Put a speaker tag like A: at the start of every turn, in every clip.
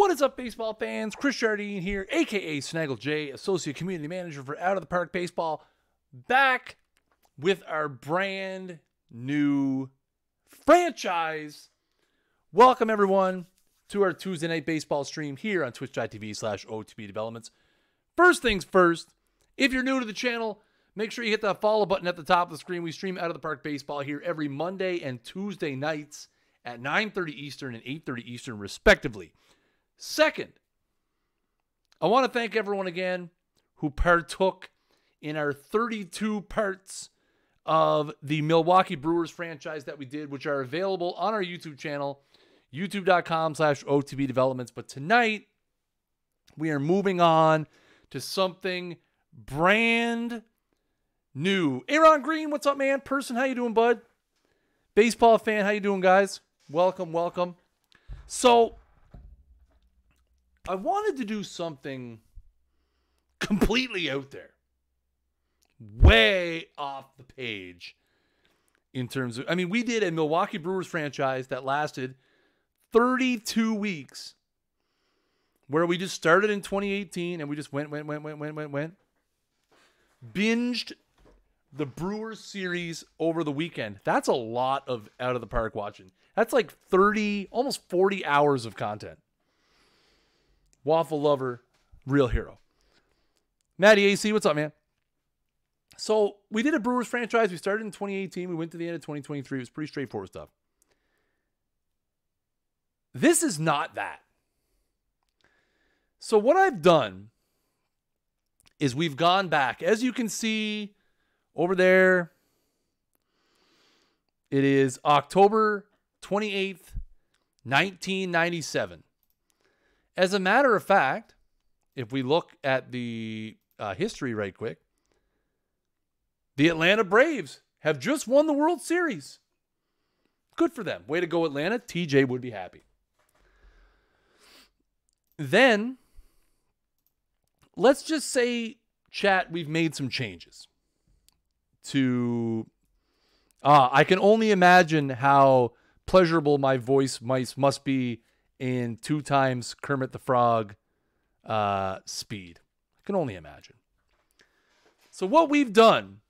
A: What is up, baseball fans? Chris Jardine here, a.k.a. Snaggle J, Associate Community Manager for Out of the Park Baseball, back with our brand new franchise. Welcome, everyone, to our Tuesday Night Baseball stream here on twitch.tv/OOTP Developments. First things first, if you're new to the channel, make sure you hit that follow button at the top of the screen. We stream Out of the Park Baseball here every Monday and Tuesday nights at 9:30 Eastern and 8:30 Eastern, respectively. Second, I want to thank everyone again who partook in our 32 parts of the Milwaukee Brewers franchise that we did, which are available on our YouTube channel, youtube.com/OTP Developments. But tonight, we are moving on to something brand new. Aaron Green, what's up, man? Person, how you doing, bud? Baseball fan, how you doing, guys? Welcome, welcome. So, I wanted to do something completely out there, way off the page in terms of, we did a Milwaukee Brewers franchise that lasted 32 weeks where we just started in 2018 and we just went. Binged the Brewers series over the weekend. That's a lot of Out of the Park watching. That's like 30, almost 40 hours of content. Waffle lover, real hero. Matty AC, what's up, man? So we did a Brewers franchise. We started in 2018. We went to the end of 2023. It was pretty straightforward stuff. This is not that. So what I've done is we've gone back. As you can see over there, it is October 28th, 1997. As a matter of fact, if we look at the history right quick, the Atlanta Braves have just won the World Series. Good for them. Way to go, Atlanta. TJ would be happy. Then, let's just say, chat, we've made some changes to... I can only imagine how pleasurable my voice must be in 2 times Kermit the Frog speed. I can only imagine. So what we've done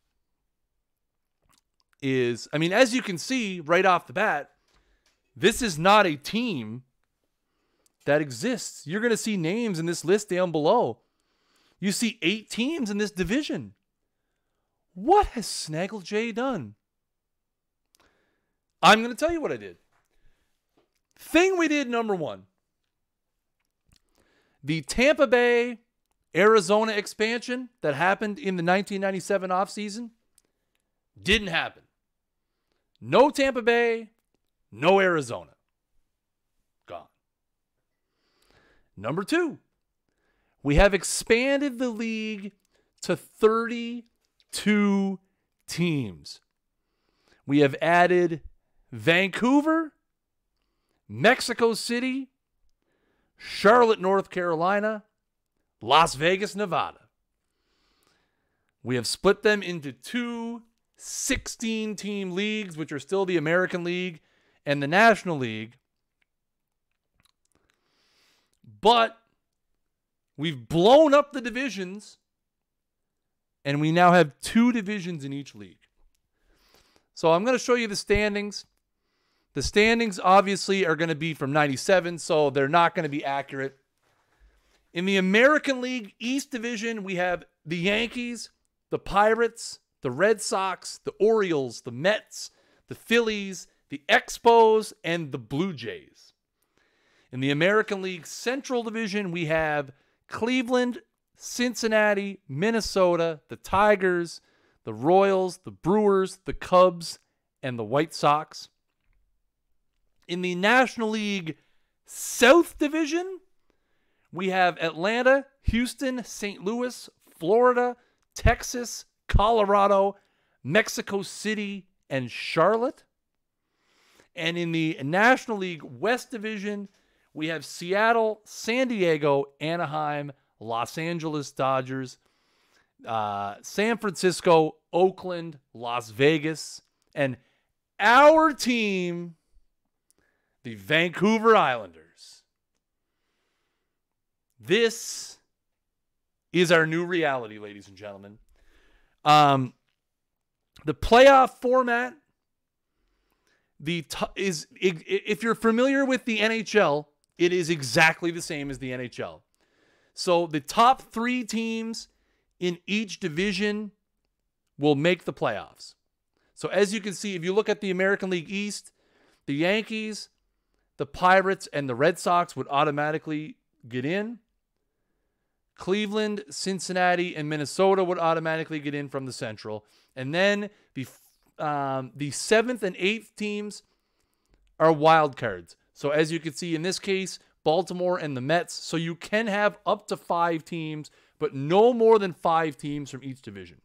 A: is, as you can see right off the bat, this is not a team that exists. You're going to see names in this list down below. You see 8 teams in this division. What has Snaggle J done? I'm going to tell you what I did. Thing we did, number one, the Tampa Bay, Arizona expansion that happened in the 1997 offseason didn't happen. No Tampa Bay, no Arizona. Gone. Number 2, we have expanded the league to 32 teams. We have added Vancouver, Mexico City, Charlotte, North Carolina, Las Vegas, Nevada. We have split them into 2 16-team leagues, which are still the American League and the National League. But we've blown up the divisions, and we now have 2 divisions in each league. So I'm going to show you the standings. The standings obviously are going to be from 97, so they're not going to be accurate. In the American League East Division, we have the Yankees, the Pirates, the Red Sox, the Orioles, the Mets, the Phillies, the Expos, and the Blue Jays. In the American League Central Division, we have Cleveland, Cincinnati, Minnesota, the Tigers, the Royals, the Brewers, the Cubs, and the White Sox. In the National League South Division, we have Atlanta, Houston, St. Louis, Florida, Texas, Colorado, Mexico City, and Charlotte. And in the National League West Division, we have Seattle, San Diego, Anaheim, Los Angeles Dodgers, San Francisco, Oakland, Las Vegas, and our team, the Vancouver Islanders. This is our new reality, ladies and gentlemen. The playoff format if you're familiar with the NHL, it is exactly the same as the NHL. So the top 3 teams in each division will make the playoffs. So as you can see, if you look at the American League East, the Yankees, the Pirates, and the Red Sox would automatically get in. Cleveland, Cincinnati, and Minnesota would automatically get in from the Central. And then the 7th and 8th teams are wild cards. So as you can see in this case, Baltimore and the Mets. So you can have up to 5 teams, but no more than 5 teams from each division.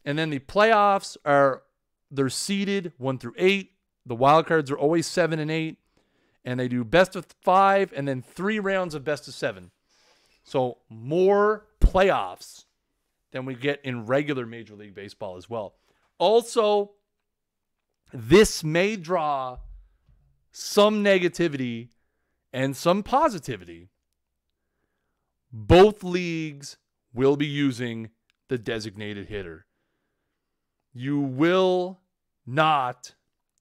A: And then the playoffs they're seeded 1 through 8. The wild cards are always 7 and 8. And they do best of 5 and then 3 rounds of best of 7. So more playoffs than we get in regular Major League Baseball as well. Also, this may draw some negativity and some positivity. Both leagues will be using the designated hitter. You will not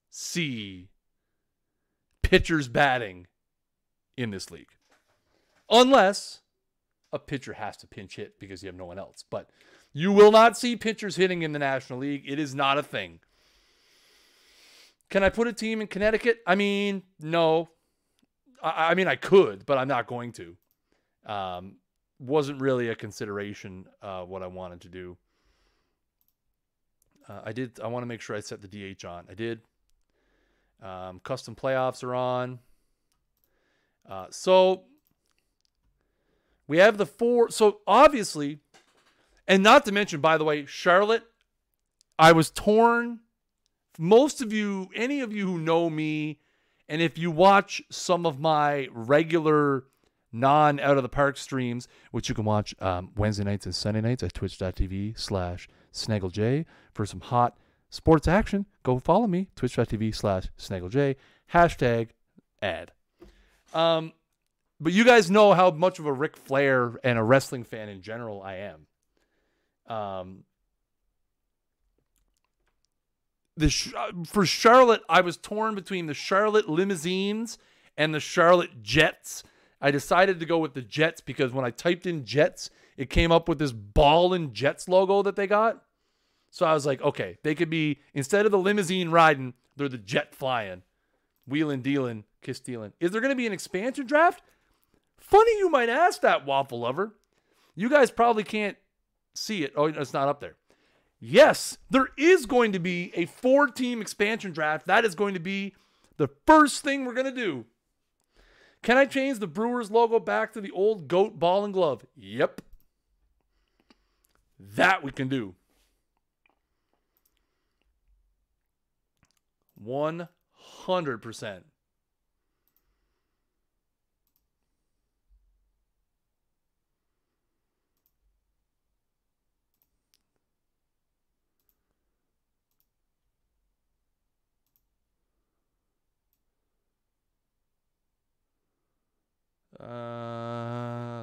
A: see pitchers batting in this league. Unless a pitcher has to pinch hit because you have no one else. But you will not see pitchers hitting in the National League. It is not a thing. Can I put a team in Connecticut? I mean, no. I mean, I could, but I'm not going to. Wasn't really a consideration what I wanted to do. I want to make sure I set the DH on. I did. Custom playoffs are on. So we have the 4. So obviously, and not to mention, by the way, Charlotte, I was torn. Most of you, any of you who know me, and if you watch some of my regular non-out of the park streams, which you can watch Wednesday nights and Sunday nights at twitch.tv/SnaggleJ for some hot sports action, go follow me, twitch.tv/SnaggleJ, #ad. But you guys know how much of a Ric Flair and a wrestling fan in general I am. For Charlotte, I was torn between the Charlotte Limousines and the Charlotte Jets. I decided to go with the Jets because when I typed in Jets, it came up with this Ballin' Jets logo that they got. So I was like, okay, they could be, instead of the limousine riding, they're the jet flying. Wheeling, dealing, kiss stealing. Is there going to be an expansion draft? Funny you might ask that, Waffle Lover. You guys probably can't see it. Oh, it's not up there. Yes, there is going to be a 4-team expansion draft. That is going to be the first thing we're going to do. Can I change the Brewers logo back to the old goat ball and glove? Yep. That we can do. 100%.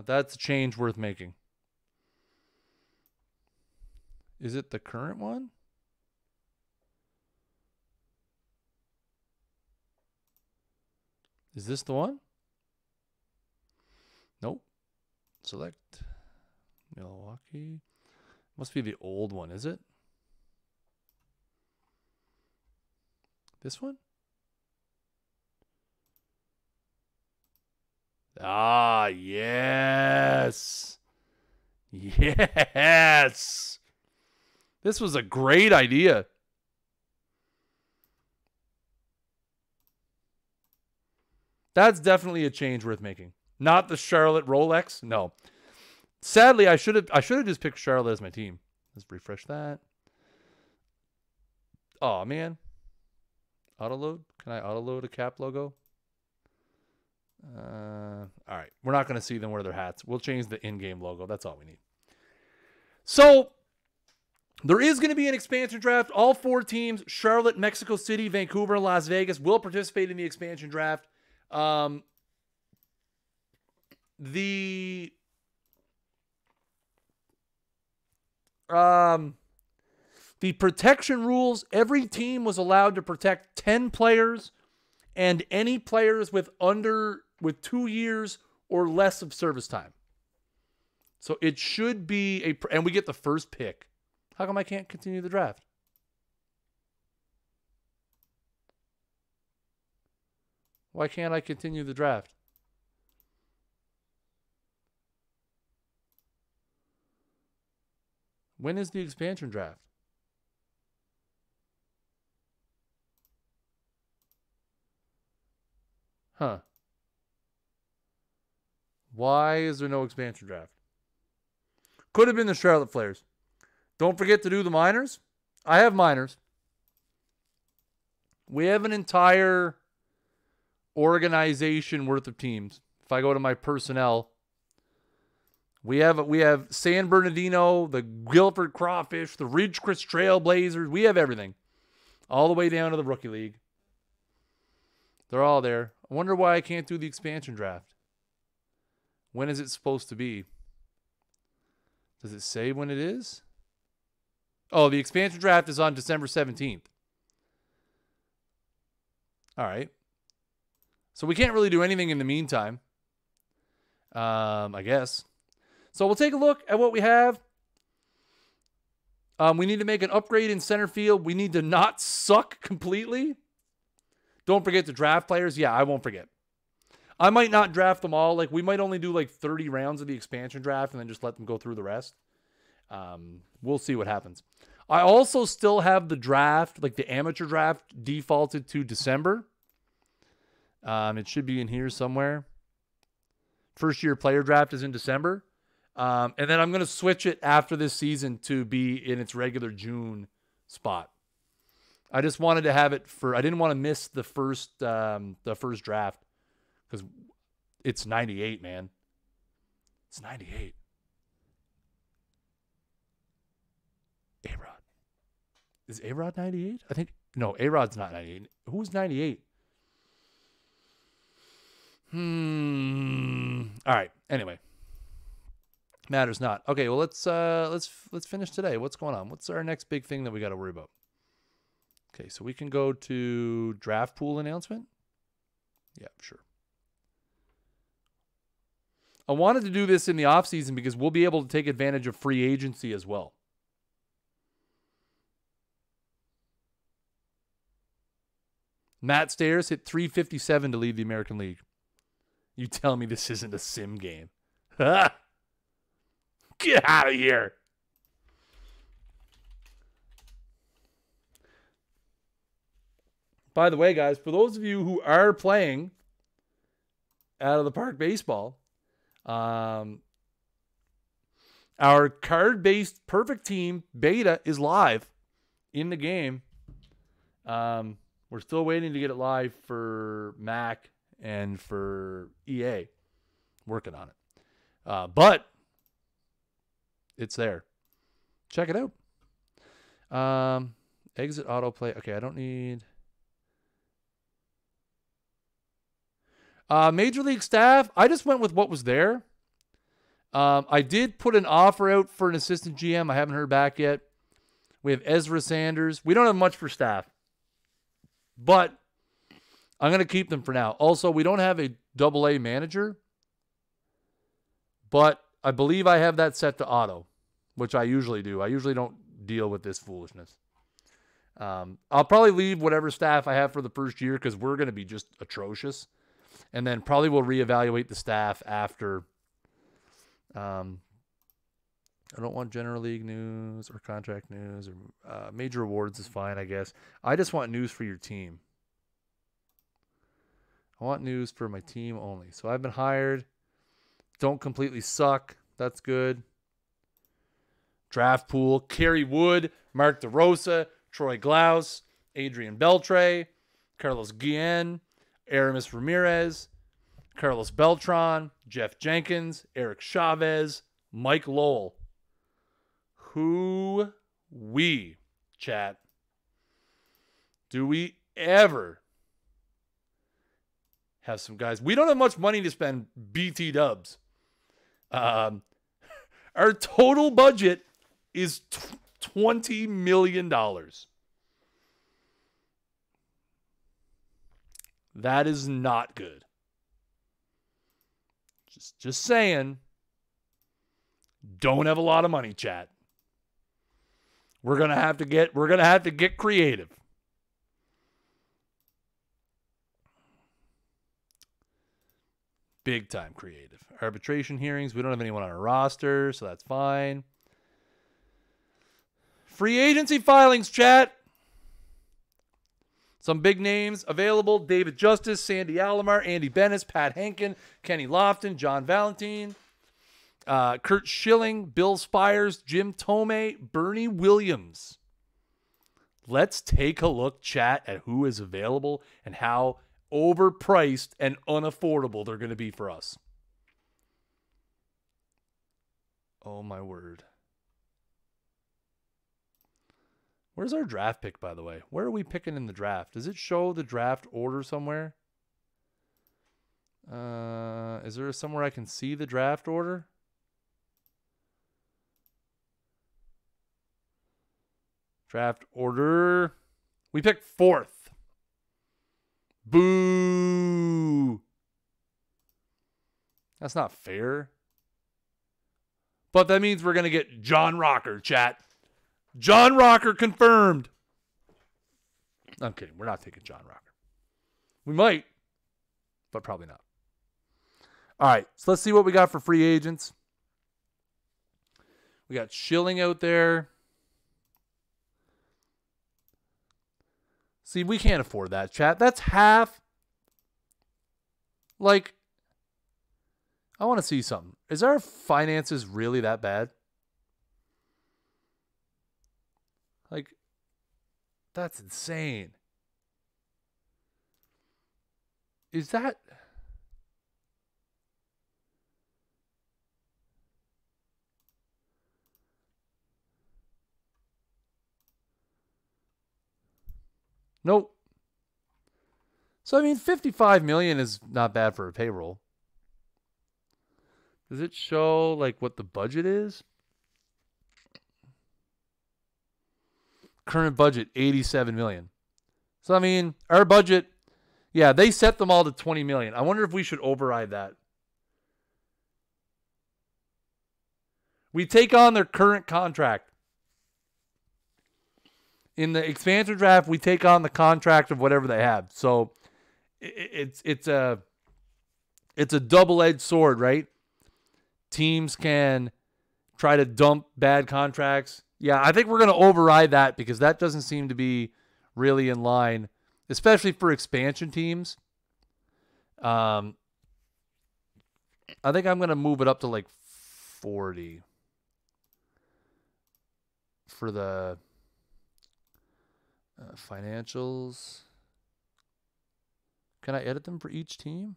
A: That's a change worth making. Is it the current one? Is this the one? Nope. Select Milwaukee. Must be the old one, is it? This one? Ah, yes. Yes. This was a great idea. That's definitely a change worth making. Not the Charlotte Rolex. No. Sadly, I should have just picked Charlotte as my team. Let's refresh that. Oh, man. Autoload? Can I autoload a cap logo? All right. We're not going to see them wear their hats. We'll change the in-game logo. That's all we need. So there is going to be an expansion draft. All 4 teams, Charlotte, Mexico City, Vancouver, and Las Vegas, will participate in the expansion draft. the protection rules, every team was allowed to protect 10 players and any players with 2 years or less of service time. So it should be and we get the first pick. How come I can't continue the draft? Why can't I continue the draft? When is the expansion draft? Huh. Why is there no expansion draft? Could have been the Charlotte Flares. Don't forget to do the minors. I have minors. We have an entire organization worth of teams. If I go to my personnel, we have San Bernardino, the Guilford Crawfish, the Ridgecrest Trailblazers. We have everything. All the way down to the Rookie League. They're all there. I wonder why I can't do the expansion draft. When is it supposed to be? Does it say when it is? Oh, the expansion draft is on December 17th. All right. So we can't really do anything in the meantime. I guess. So we'll take a look at what we have. We need to make an upgrade in center field. We need to not suck completely. Don't forget to draft players. Yeah, I won't forget. I might not draft them all. Like, we might only do like 30 rounds of the expansion draft and then just let them go through the rest. We'll see what happens. I also still have the draft, like the amateur draft, defaulted to December. It should be in here somewhere. First year player draft is in December. And then I'm going to switch it after this season to be in its regular June spot. I just wanted to have it I didn't want to miss the first draft because it's 98, man. It's 98. A-Rod. Is A-Rod 98? I think, no, A-Rod's not 98. Who's 98? All right. Anyway. Matters not. Okay, well let's finish today. What's going on? What's our next big thing that we got to worry about? Okay, so we can go to draft pool announcement. Yeah, sure. I wanted to do this in the offseason because we'll be able to take advantage of free agency as well. Matt Stairs hit 357 to lead the American League. You tell me this isn't a sim game. Get out of here. By the way, guys, for those of you who are playing out of the park baseball, our card-based perfect team beta is live in the game. We're still waiting to get it live for Mac and for EA. Working on it. But it's there. Check it out. Exit autoplay. Okay, I don't need... Major League staff, I just went with what was there. I did put an offer out for an assistant GM. I haven't heard back yet. We have Ezra Sanders. We don't have much for staff. But I'm going to keep them for now. Also, we don't have a AA manager. But I believe I have that set to auto, which I usually do. I usually don't deal with this foolishness. I'll probably leave whatever staff I have for the first year because we're going to be just atrocious. And then probably we'll reevaluate the staff after. I don't want general league news or contract news or major awards is fine, I guess. I just want news for your team. I want news for my team only. So I've been hired. Don't completely suck. That's good. Draft pool. Kerry Wood, Mark DeRosa, Troy Glaus, Adrian Beltre, Carlos Guillen, Aramis Ramirez, Carlos Beltran, Jeff Jenkins, Eric Chavez, Mike Lowell. Who we, chat, do we ever have some guys? We don't have much money to spend BT dubs. Our total budget is $20 million. That is not good. Just saying. Don't have a lot of money, chat. We're gonna have to get creative. Big time creative. Arbitration hearings. We don't have anyone on our roster, so that's fine. Free agency filings, chat. Some big names available: David Justice, Sandy Alomar, Andy Bennis, Pat Henkin, Kenny Lofton, John Valentine, Kurt Schilling, Bill Spires, Jim Tomei, Bernie Williams. Let's take a look, chat, at who is available and how overpriced and unaffordable they're going to be for us. Oh, my word. Where's our draft pick, by the way? Where are we picking in the draft? Does it show the draft order somewhere? Is there somewhere I can see the draft order? Draft order. We picked 4th. Boo. That's not fair. But that means we're going to get John Rocker, chat. John Rocker confirmed. I'm kidding. We're not taking John Rocker. We might, but probably not. All right. So let's see what we got for free agents. We got Schilling out there. See, we can't afford that, chat. That's half. Like, I want to see something. Is our finances really that bad? Like, that's insane. Is that... Nope. So, I mean, $55 million is not bad for a payroll. Does it show, like, what the budget is? Current budget, $87 million. So, I mean, our budget, yeah, they set them all to $20 million. I wonder if we should override that. We take on their current contract. In the expansion draft, we take on the contract of whatever they have. So it's a double-edged sword, right? Teams can try to dump bad contracts. Yeah, I think we're going to override that because that doesn't seem to be really in line, especially for expansion teams. I think I'm going to move it up to like 40 for the financials. Can I edit them for each team?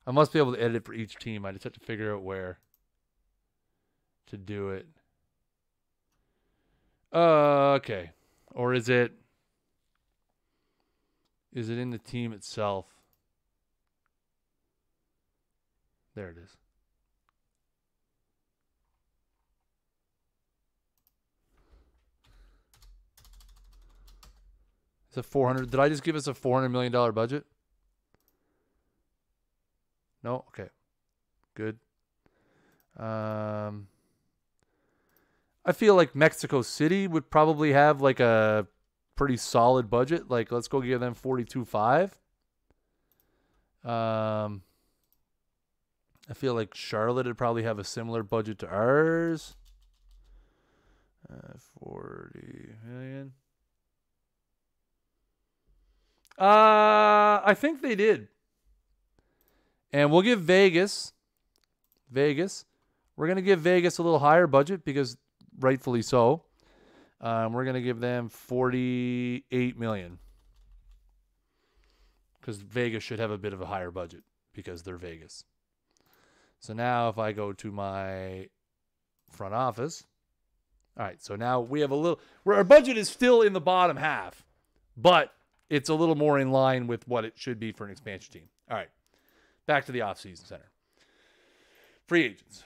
A: I must be able to edit it for each team. I just have to figure out where to do it. Okay. Or is it in the team itself? There it is. It's a 400. Did I just give us a $400 million budget? No? Okay. Good. I feel like Mexico City would probably have like a pretty solid budget. Like, let's go give them 42.5. I feel like Charlotte would probably have a similar budget to ours. 40 million. I think they did. And we'll give Vegas. We're going to give Vegas a little higher budget because rightfully so. We're going to give them $48 million. Because Vegas should have a bit of a higher budget because they're Vegas. So now if I go to my front office. All right, so now we have a little... our budget is still in the bottom half. But it's a little more in line with what it should be for an expansion team. All right, back to the Offseason Center. Free agents.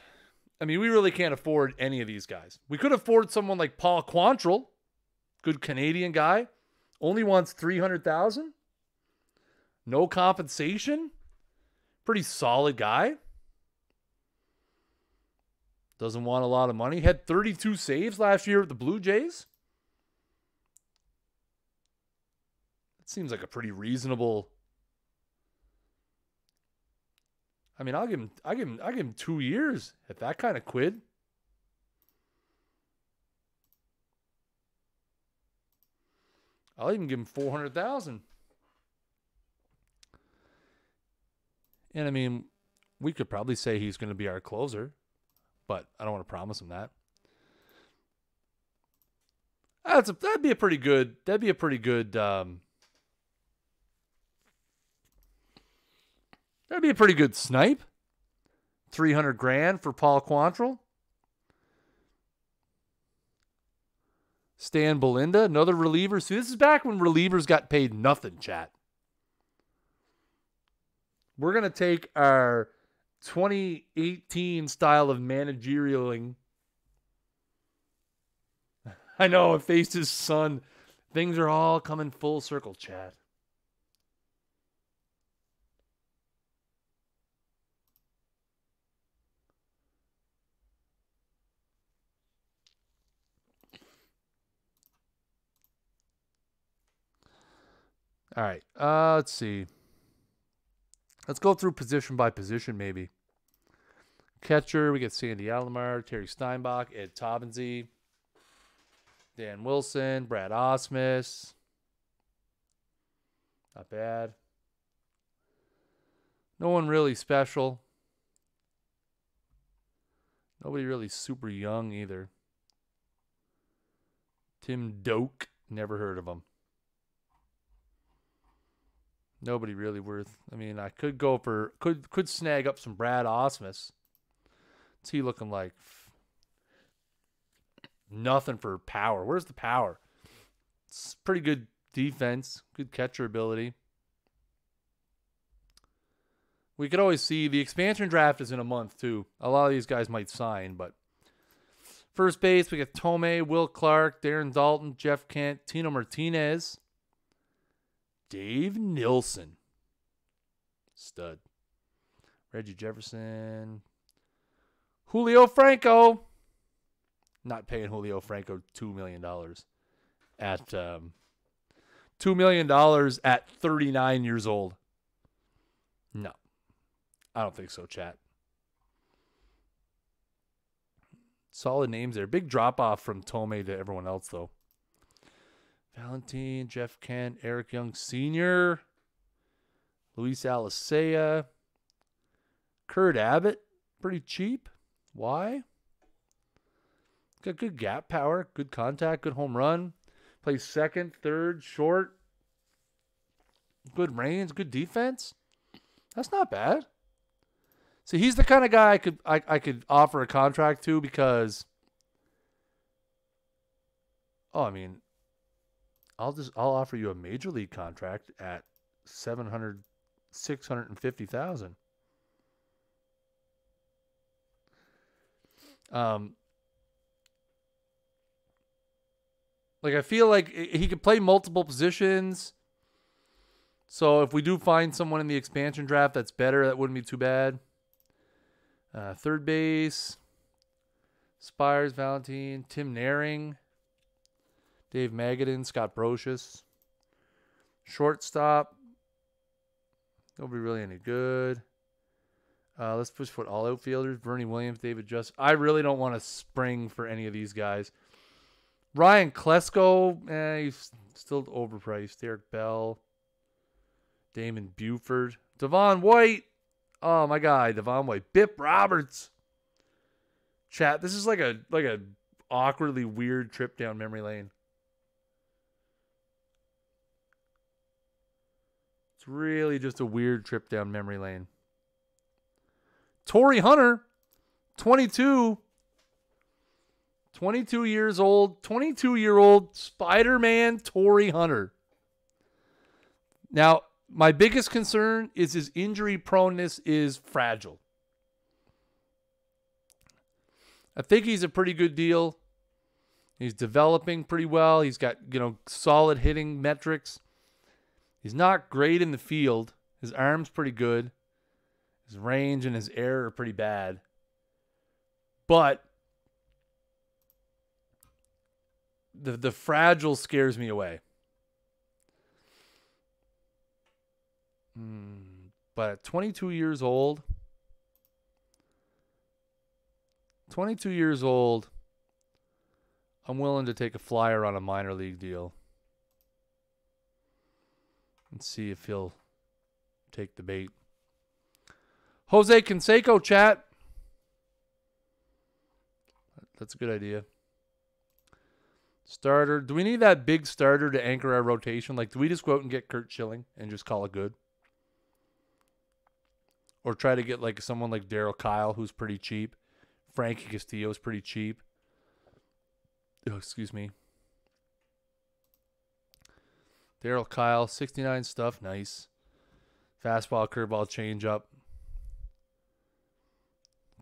A: I mean, we really can't afford any of these guys. We could afford someone like Paul Quantrill, good Canadian guy, only wants $300,000, no compensation, pretty solid guy. Doesn't want a lot of money. Had 32 saves last year with the Blue Jays. That seems like a pretty reasonable. I mean, I'll give him 2 years at that kind of quid. I'll even give him $400,000. And I mean, we could probably say he's going to be our closer, but I don't want to promise him that. That'd be a pretty good. That'd be a pretty good snipe. $300,000 for Paul Quantrill. Stan Belinda, another reliever. See, this is back when relievers got paid nothing, chat. We're going to take our 2018 style of managerialing. I know, it faced his son. Things are all coming full circle, chat. All right, let's see. Let's go through position by position, maybe. Catcher, we get Sandy Alomar, Terry Steinbach, Ed Taubensee, Dan Wilson, Brad Osmus. Not bad. No one really special. Nobody really super young either. Tim Doak, never heard of him. Nobody really worth. I mean, I could go for could snag up some Brad Osmus. What's he looking like? Nothing for power. Where's the power? It's pretty good defense, good catcher ability. We could always see the expansion draft is in a month too. A lot of these guys might sign, but first base we got Tomei, Will Clark, Darren Dalton, Jeff Kent, Tino Martinez. Dave Nilsson. Stud. Reggie Jefferson. Julio Franco. Not paying Julio Franco $2 million at $2 million at 39 years old. No. I don't think so, chat. Solid names there. Big drop off from Tomei to everyone else, though. Valentine, Jeff Kent, Eric Young Sr., Luis Alicea, Kurt Abbott, pretty cheap. Why? Got good gap power, good contact, good home run. Plays second, third, short. Good range, good defense. That's not bad. See, he's the kind of guy I could offer a contract to because, I mean, I'll offer you a major league contract at $650,000. Like, I feel like he could play multiple positions. So if we do find someone in the expansion draft that's better, that wouldn't be too bad. Third base, Spires, Valentine, Tim Naring, Dave Magadan, Scott Brocious. Shortstop, nobody really any good. Let's push for all outfielders. Bernie Williams, David Just. I really don't want to spring for any of these guys. Ryan Klesko, he's still overpriced. Derek Bell, Damon Buford, Devon White. Oh, my guy, Devon White. Bip Roberts. Chat, this is like a awkwardly weird trip down memory lane. It's really just a weird trip down memory lane. Torrey Hunter, 22. 22 years old. 22-year-old Spider-Man Torrey Hunter. Now, my biggest concern is his injury proneness is fragile. I think he's a pretty good deal. He's developing pretty well. He's got, solid hitting metrics. He's not great in the field. His arm's pretty good. His range and his air are pretty bad. But the fragile scares me away. But at 22 years old, I'm willing to take a flyer on a minor league deal and see if he'll take the bait. Jose Canseco, chat. That's a good idea. Starter. Do we need that big starter to anchor our rotation? Like, do we just go out and get Kurt Schilling and just call it good? Or try to get like someone like Daryl Kyle, who's pretty cheap. Frankie Castillo's pretty cheap. Oh, excuse me. Daryl Kyle, 69 stuff, nice. Fastball, curveball, changeup.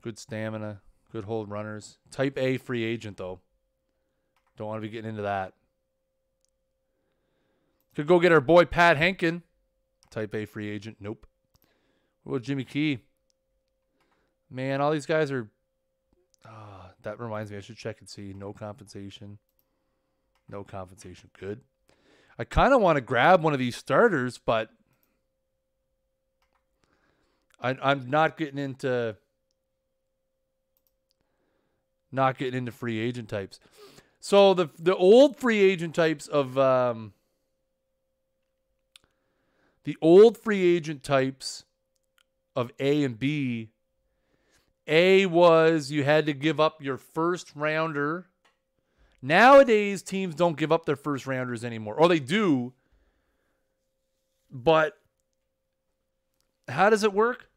A: Good stamina, good hold runners. Type A free agent, though. Don't want to be getting into that. Could go get our boy Pat Henkin. Type A free agent, nope. What about Jimmy Key? Man, all these guys are... that reminds me, I should check and see. No compensation. No compensation, good. I kind of want to grab one of these starters, but I'm not getting into free agent types. So the old free agent types of A and B. A was you had to give up your first rounder. Nowadays, teams don't give up their first rounders anymore. Or they do. But how does it work?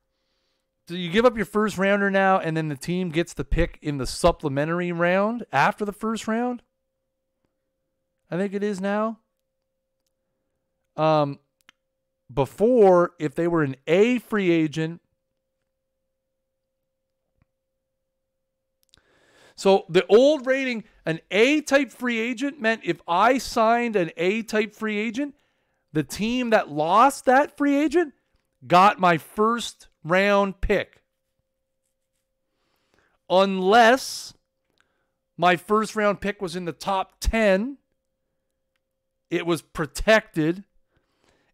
A: Do you give up your first rounder now and then the team gets the pick in the supplementary round after the first round? I think it is now. Before, if they were an A free agent, so the old rating, an A-type free agent meant if I signed an A-type free agent, the team that lost that free agent got my first round pick. Unless my first round pick was in the top 10, it was protected,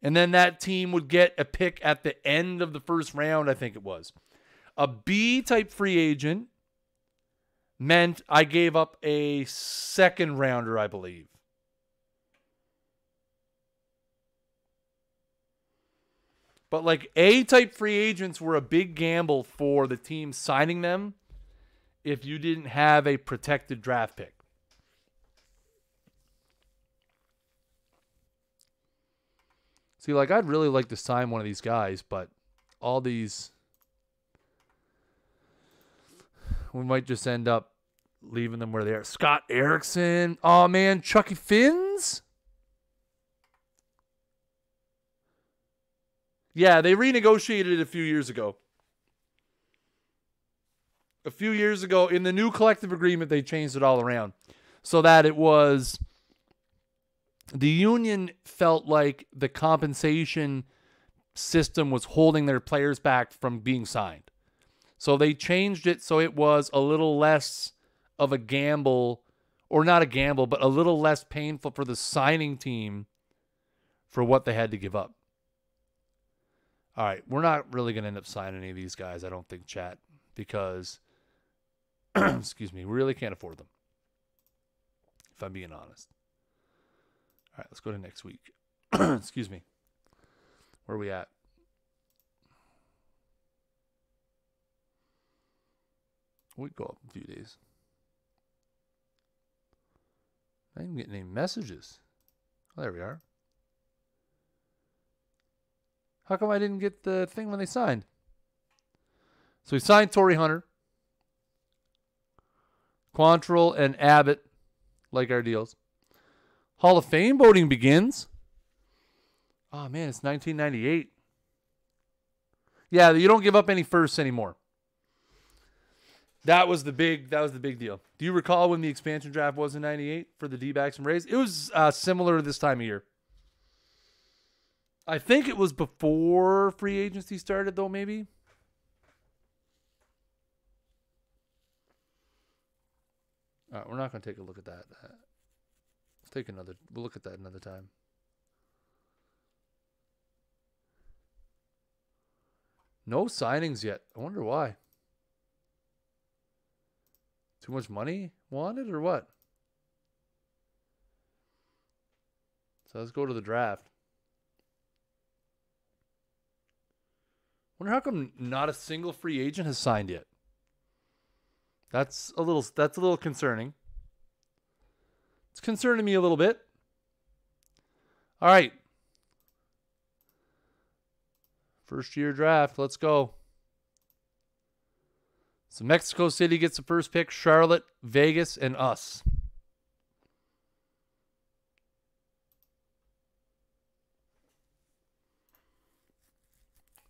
A: and then that team would get a pick at the end of the first round, I think it was. A B-type free agent meant I gave up a second rounder, I believe. But like A-type free agents were a big gamble for the team signing them if you didn't have a protected draft pick. See, like I'd really like to sign one of these guys, but all these... we might just end up leaving them where they are. Scott Erickson. Oh, man. Chucky Finns? Yeah, they renegotiated it a few years ago. A few years ago, in the new collective agreement, they changed it all around. So that it was... the union felt like the compensation system was holding their players back from being signed. So they changed it so it was a little less of a gamble, or not a gamble, but a little less painful for the signing team for what they had to give up. All right, we're not really going to end up signing any of these guys, I don't think, chat, because, excuse me, we really can't afford them, if I'm being honest. All right, let's go to next week. Excuse me. Where are we at? We go up a few days. I didn't get any messages. Oh, there we are. How come I didn't get the thing when they signed? So we signed Torrey Hunter. Quantrill and Abbott like our deals. Hall of Fame voting begins. Oh, man, it's 1998. Yeah, you don't give up any firsts anymore. That was the big deal. Do you recall when the expansion draft was in 98 for the D-backs and Rays? It was similar this time of year. I think it was before free agency started, though, maybe. All right, we're not going to take a look at that. We'll look at that another time. No signings yet. I wonder why. Too much money wanted or what? So let's go to the draft. Wonder how come not a single free agent has signed yet. That's a little concerning. It's concerning me a little bit. All right. First year draft. Let's go. So Mexico City gets the first pick. Charlotte, Vegas, and us.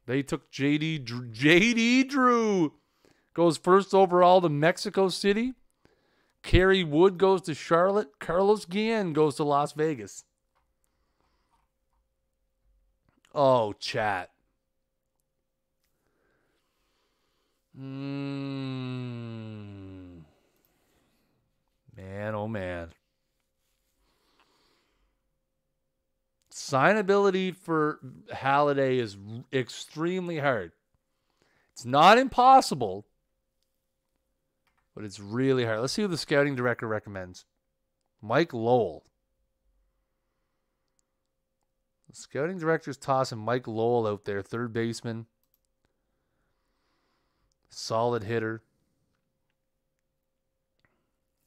A: They took J.D. Drew. Goes first overall to Mexico City. Kerry Wood goes to Charlotte. Carlos Guillen goes to Las Vegas. Oh, chat. Man, oh man. Signability for Halliday is extremely hard. It's not impossible, but it's really hard. Let's see who the scouting director recommends. Mike Lowell. The scouting director's tossing Mike Lowell out there, third baseman. Solid hitter.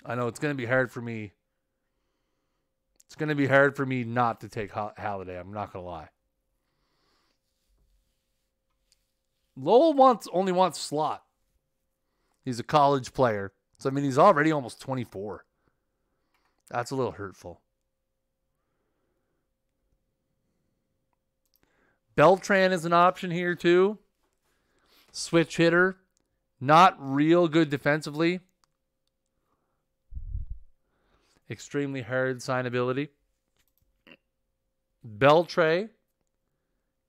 A: I know it's going to be hard for me. It's going to be hard for me not to take Halliday. I'm not going to lie. Lowell only wants slot. He's a college player. So, I mean, he's already almost 24. That's a little hurtful. Beltran is an option here, too. Switch hitter. Not real good defensively. Extremely hard signability. Beltre.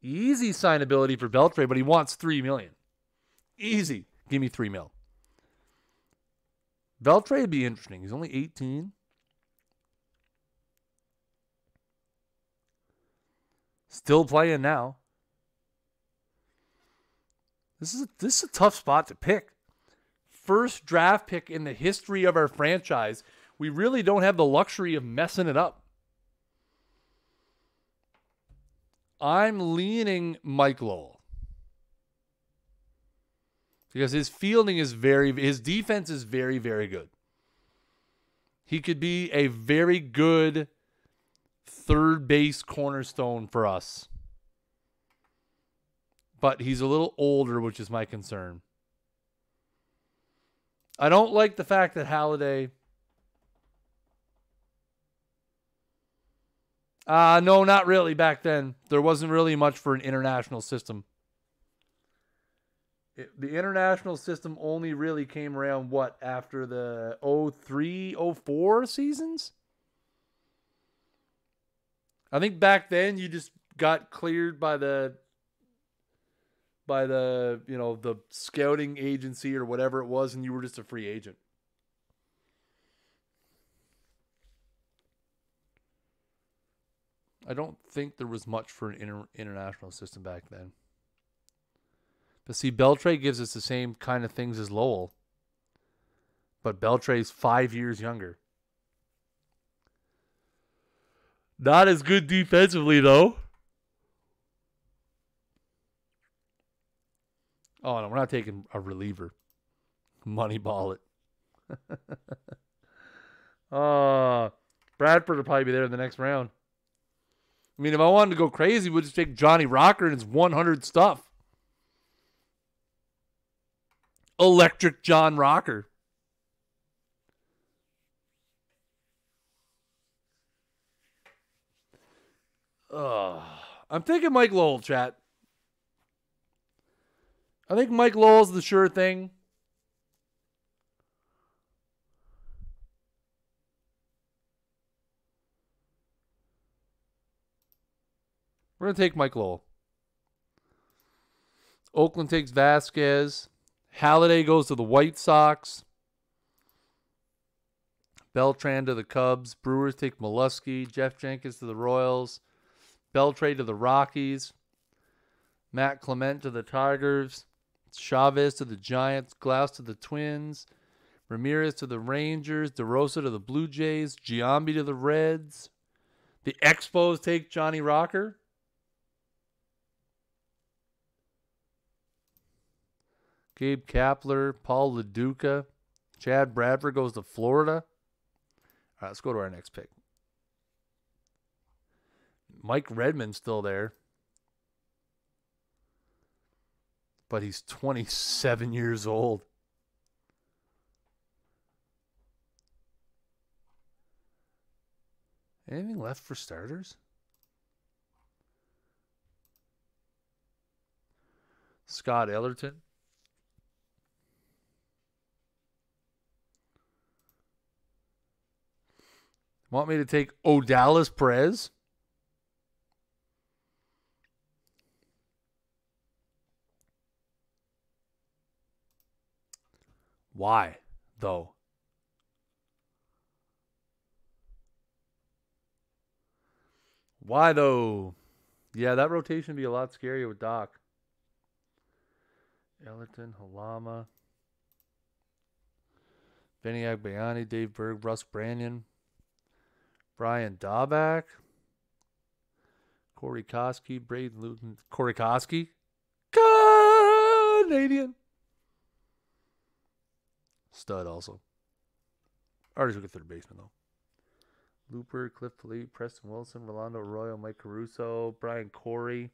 A: Easy signability for Beltre, but he wants $3 million. Easy. Give me $3 million. Beltre would be interesting. He's only 18. Still playing now. This is a tough spot to pick. First draft pick in the history of our franchise. We really don't have the luxury of messing it up. I'm leaning Mike Lowell. Because his defense is very, very good. He could be a very good third base cornerstone for us. But he's a little older, which is my concern. I don't like the fact that Halliday... no, not really back then. There wasn't really much for an international system. The international system only really came around, after the 03, 04 seasons? I think back then you just got cleared by the the scouting agency or whatever it was, and you were just a free agent. I don't think there was much for an international system back then. But see, Beltre gives us the same kind of things as Lowell. But Beltre's 5 years younger. Not as good defensively, though. Oh, no, we're not taking a reliever. Moneyball it. Bradford will probably be there in the next round. I mean, if I wanted to go crazy, we'd just take Johnny Rocker and his 100 stuff. Electric John Rocker. I'm thinking Mike Lowell, chat. I think Mike Lowell's the sure thing. We're going to take Mike Lowell. Oakland takes Vasquez. Halladay goes to the White Sox. Beltran to the Cubs. Brewers take Molesky. Jeff Jenkins to the Royals. Beltre to the Rockies. Matt Clement to the Tigers. Chavez to the Giants. Glaus to the Twins. Ramirez to the Rangers. DeRosa to the Blue Jays. Giambi to the Reds. The Expos take Johnny Rocker. Gabe Kapler. Paul LaDuca. Chad Bradford goes to Florida. All right, let's go to our next pick. Mike Redmond's still there. But he's 27 years old. Anything left for starters? Scott Ellerton. Want me to take Odalis Perez? Why, though? Why, though? Yeah, that rotation would be a lot scarier with Doc. Ellerton, Halama, Benny Agbayani, Dave Berg, Russ Branyan, Brian Daubach, Corey Koski, Braden Luton, Corey Koski, Canadian. Stud also. Already took a third baseman, though. Looper, Cliff Polite, Preston Wilson, Rolando Arroyo, Mike Caruso, Brian Corey.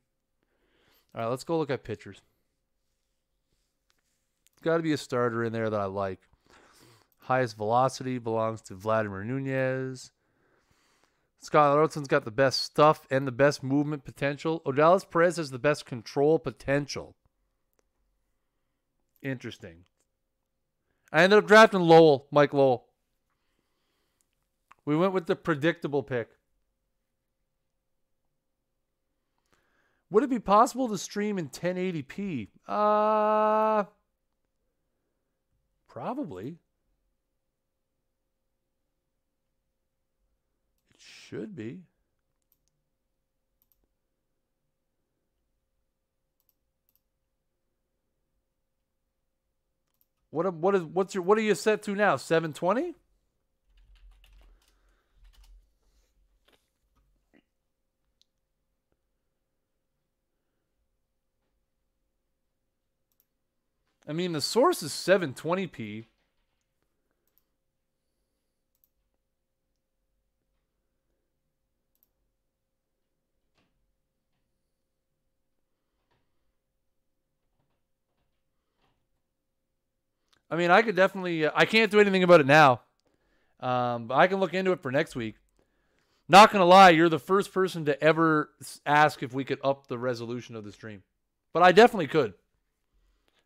A: All right, let's go look at pitchers. Got to be a starter in there that I like. Highest velocity belongs to Vladimir Nunez. Scott Rotson's got the best stuff and the best movement potential. Odalis Perez has the best control potential. Interesting. I ended up drafting Lowell, Mike Lowell. We went with the predictable pick. Would it be possible to stream in 1080p? Probably. It should be. What are you set to now? 720? I mean, the source is 720p. I mean, I could definitely... I can't do anything about it now. But I can look into it for next week. Not going to lie, you're the first person to ever ask if we could up the resolution of the stream. But I definitely could.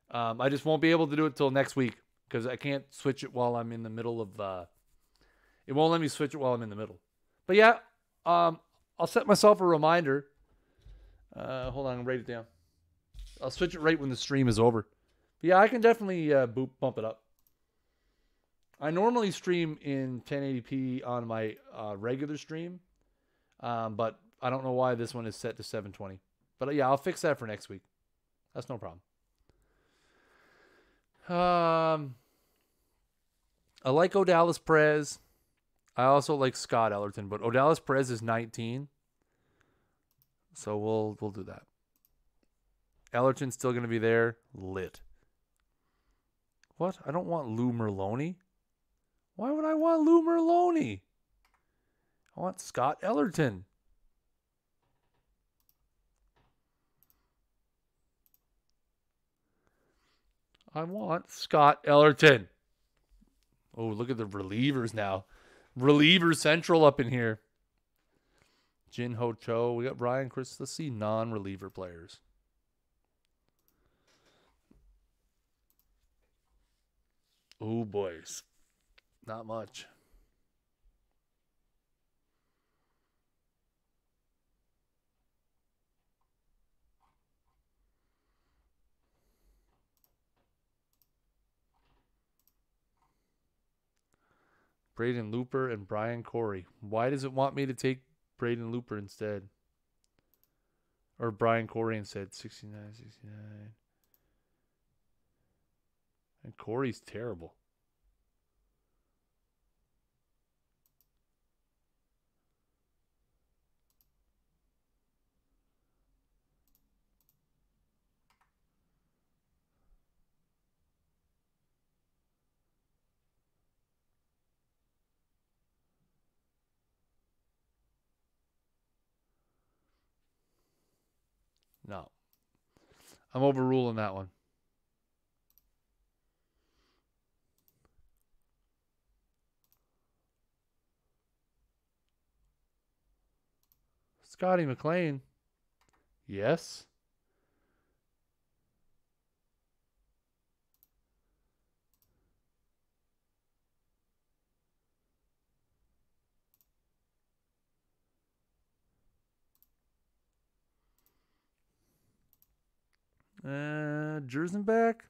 A: I just won't be able to do it till next week because I can't switch it while I'm in the middle of... it won't let me switch it while I'm in the middle. But yeah, I'll set myself a reminder. Hold on, I'll write it down. I'll switch it right when the stream is over. But yeah, I can definitely bump it up. I normally stream in 1080p on my regular stream. But I don't know why this one is set to 720. But yeah, I'll fix that for next week. That's no problem. I like Odalis Perez. I also like Scott Ellerton, but Odalis Perez is 19. So we'll do that. Ellerton's still going to be there. Lit. What? I don't want Lou Merlone. Why would I want Lou Merlone? I want Scott Ellerton. I want Scott Ellerton. Oh, look at the relievers now. Reliever Central up in here. Jin Ho Cho. We got Brian Chris. Let's see non-reliever players. Oh, boys. Not much. Braden Looper and Brian Corey. Why does it want me to take Braden Looper instead? Or Brian Corey instead? 69, 69. And Corey's terrible. No. I'm overruling that one. Scotty McLean. Yes. Jersenbach.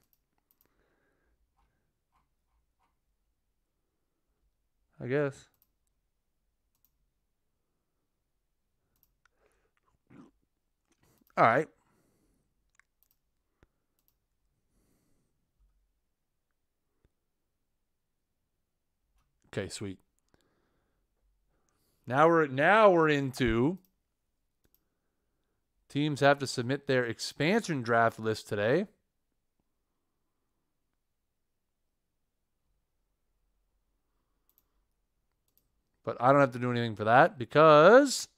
A: I guess. All right. Okay, sweet. Now we're into teams have to submit their expansion draft list today. But I don't have to do anything for that because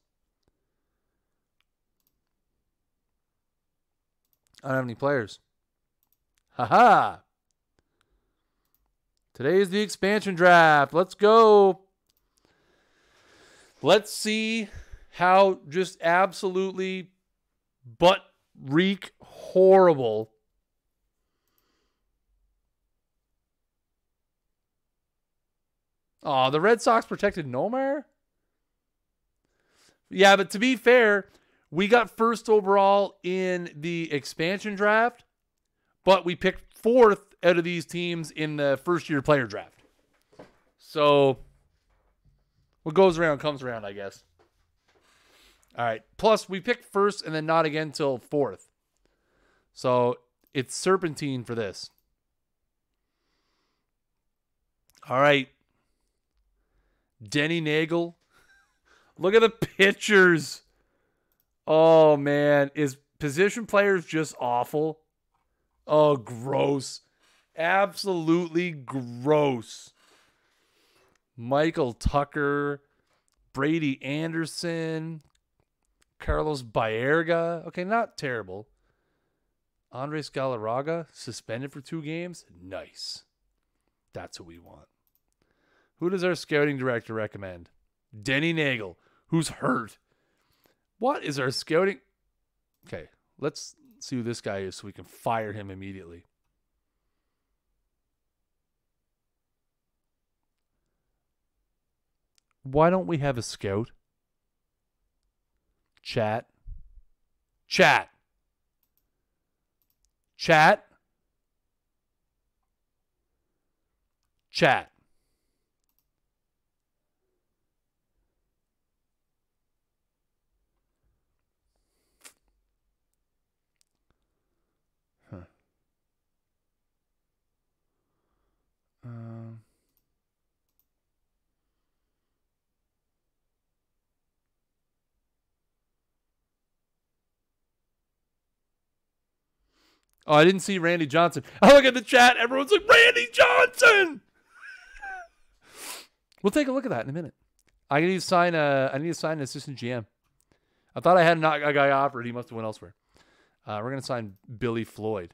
A: I don't have any players. Haha. Today is the expansion draft. Let's go. Let's see how just absolutely butt reek horrible Oh, the Red Sox protected Nomar? Yeah, but to be fair, we got first overall in the expansion draft, but we picked fourth out of these teams in the first-year player draft. So, what goes around comes around, I guess. All right. Plus, we picked first and then not again till fourth. So, it's serpentine for this. All right. Denny Nagel. Look at the pictures. Oh, man. Is position players just awful? Oh, gross. Absolutely gross. Michael Tucker. Brady Anderson. Carlos Baerga. Okay, not terrible. Andres Galarraga, suspended for 2 games. Nice. That's what we want. Who does our scouting director recommend? Denny Nagel, who's hurt. What is our scouting? Okay, let's see who this guy is so we can fire him immediately. Why don't we have a scout? Chat. Chat. Chat. Chat. Huh. Oh, I didn't see Randy Johnson. I look at the chat. Everyone's like, Randy Johnson! We'll take a look at that in a minute. I need to sign an assistant GM. I thought I had a guy offered. He must have went elsewhere. We're going to sign Billy Floyd.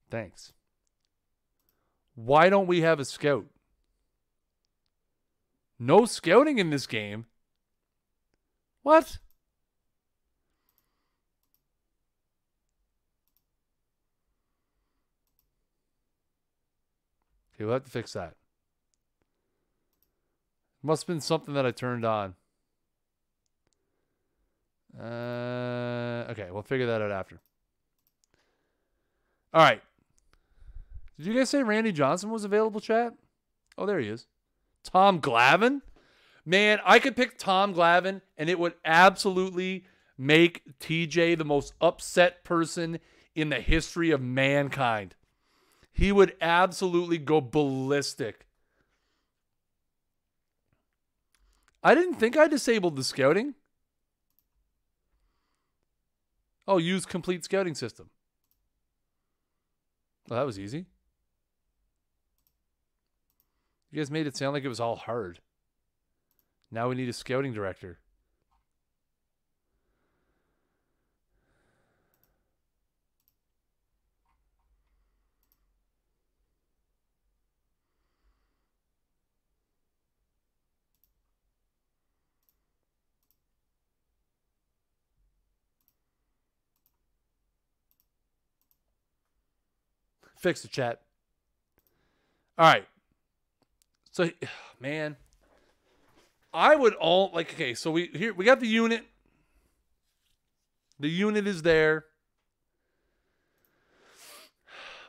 A: Thanks. Why don't we have a scout? No scouting in this game. What? Okay, we'll have to fix that. Must have been something that I turned on. Okay, we'll figure that out after. All right. Did you guys say Randy Johnson was available, chat? Oh, there he is. Tom Glavine? Man, I could pick Tom Glavine, and it would absolutely make TJ the most upset person in the history of mankind. He would absolutely go ballistic. I didn't think I disabled the scouting. Oh, use complete scouting system. Well, that was easy. You guys made it sound like it was all hard. Now we need a scouting director. Fix the chat. All right. So, man, I would all like. Okay, so we got the unit. The unit is there.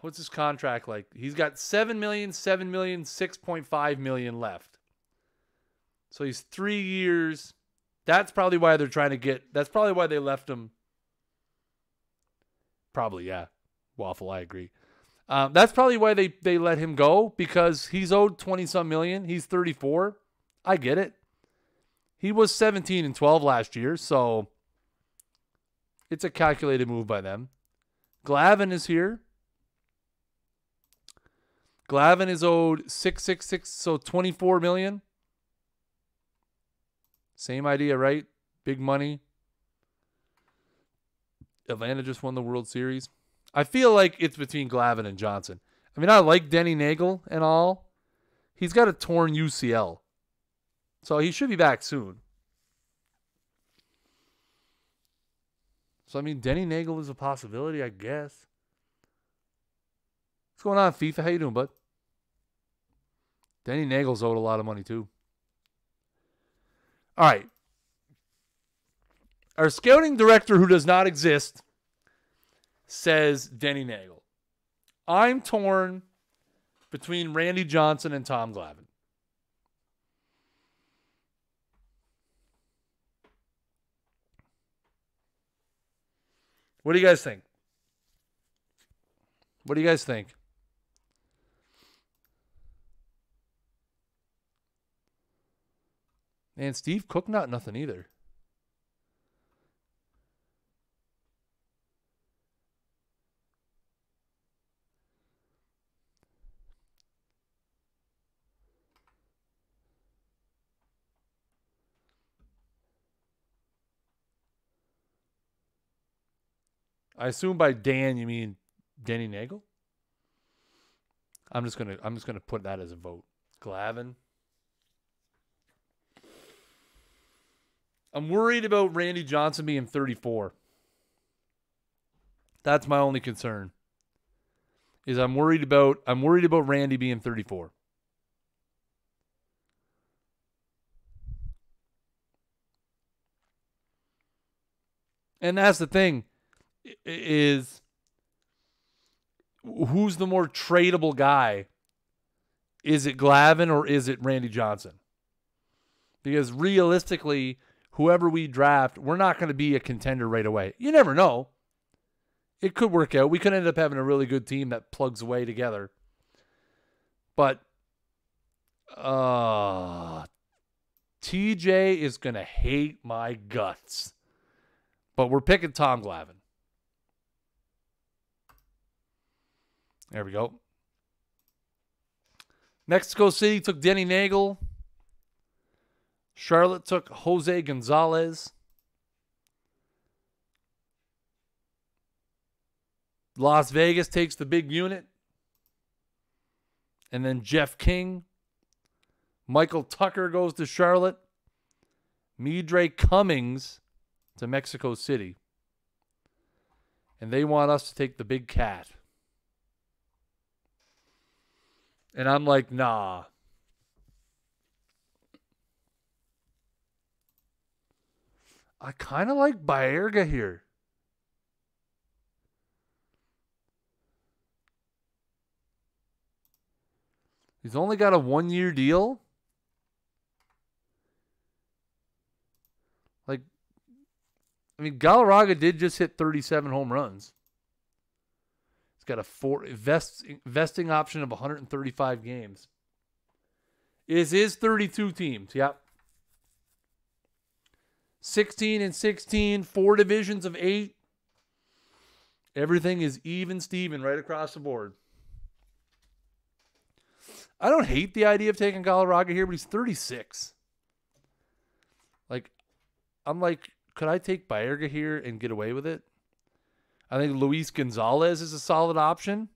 A: What's his contract like? He's got 7 million, 7 million, 6.5 million left. So he's 3 years. That's probably why they're trying to get. That's probably why they left him. Probably, yeah. Waffle, I agree. That's probably why they let him go, because he's owed 20-some million. He's 34. I get it. He was 17 and 12 last year, so it's a calculated move by them. Glavine is here. Glavine is owed 666, so 24 million. Same idea, right? Big money. Atlanta just won the World Series. I feel like it's between Glavine and Johnson. I mean, I like Denny Nagel and all. He's got a torn UCL. So he should be back soon. So, I mean, Denny Nagel is a possibility, I guess. What's going on, FIFA? How you doing, bud? Denny Nagel's owed a lot of money, too. All right. Our scouting director, who does not exist, says Denny Nagel. I'm torn between Randy Johnson and Tom Glavine. What do you guys think? What do you guys think? Man, Steve Cook, not nothing either. I assume by Dan you mean Denny Nagel? I'm just gonna put that as a vote. Glavine. I'm worried about Randy Johnson being 34. That's my only concern. Is I'm worried about Randy being 34. And that's the thing, is who's the more tradable guy? Is it Glavine or is it Randy Johnson? Because realistically, whoever we draft, we're not going to be a contender right away. You never know. It could work out. We could end up having a really good team that plugs away together. But TJ is going to hate my guts. But we're picking Tom Glavine. There we go. Mexico City took Denny Nagel. Charlotte took Jose Gonzalez. Las Vegas takes the big unit. And then Jeff King. Michael Tucker goes to Charlotte. Midre Cummings to Mexico City. And they want us to take the big cat. And I'm like, nah. I kind of like Baerga here. He's only got a 1-year deal. Like, I mean, Galarraga did just hit 37 home runs. He's got a vesting option of 135 games. Is his 32 teams. Yep. 16 and 16, 4 divisions of 8. Everything is even Steven right across the board. I don't hate the idea of taking Galarraga here, but he's 36. Like, I'm like, could I take Baerga here and get away with it? I think Luis Gonzalez is a solid option,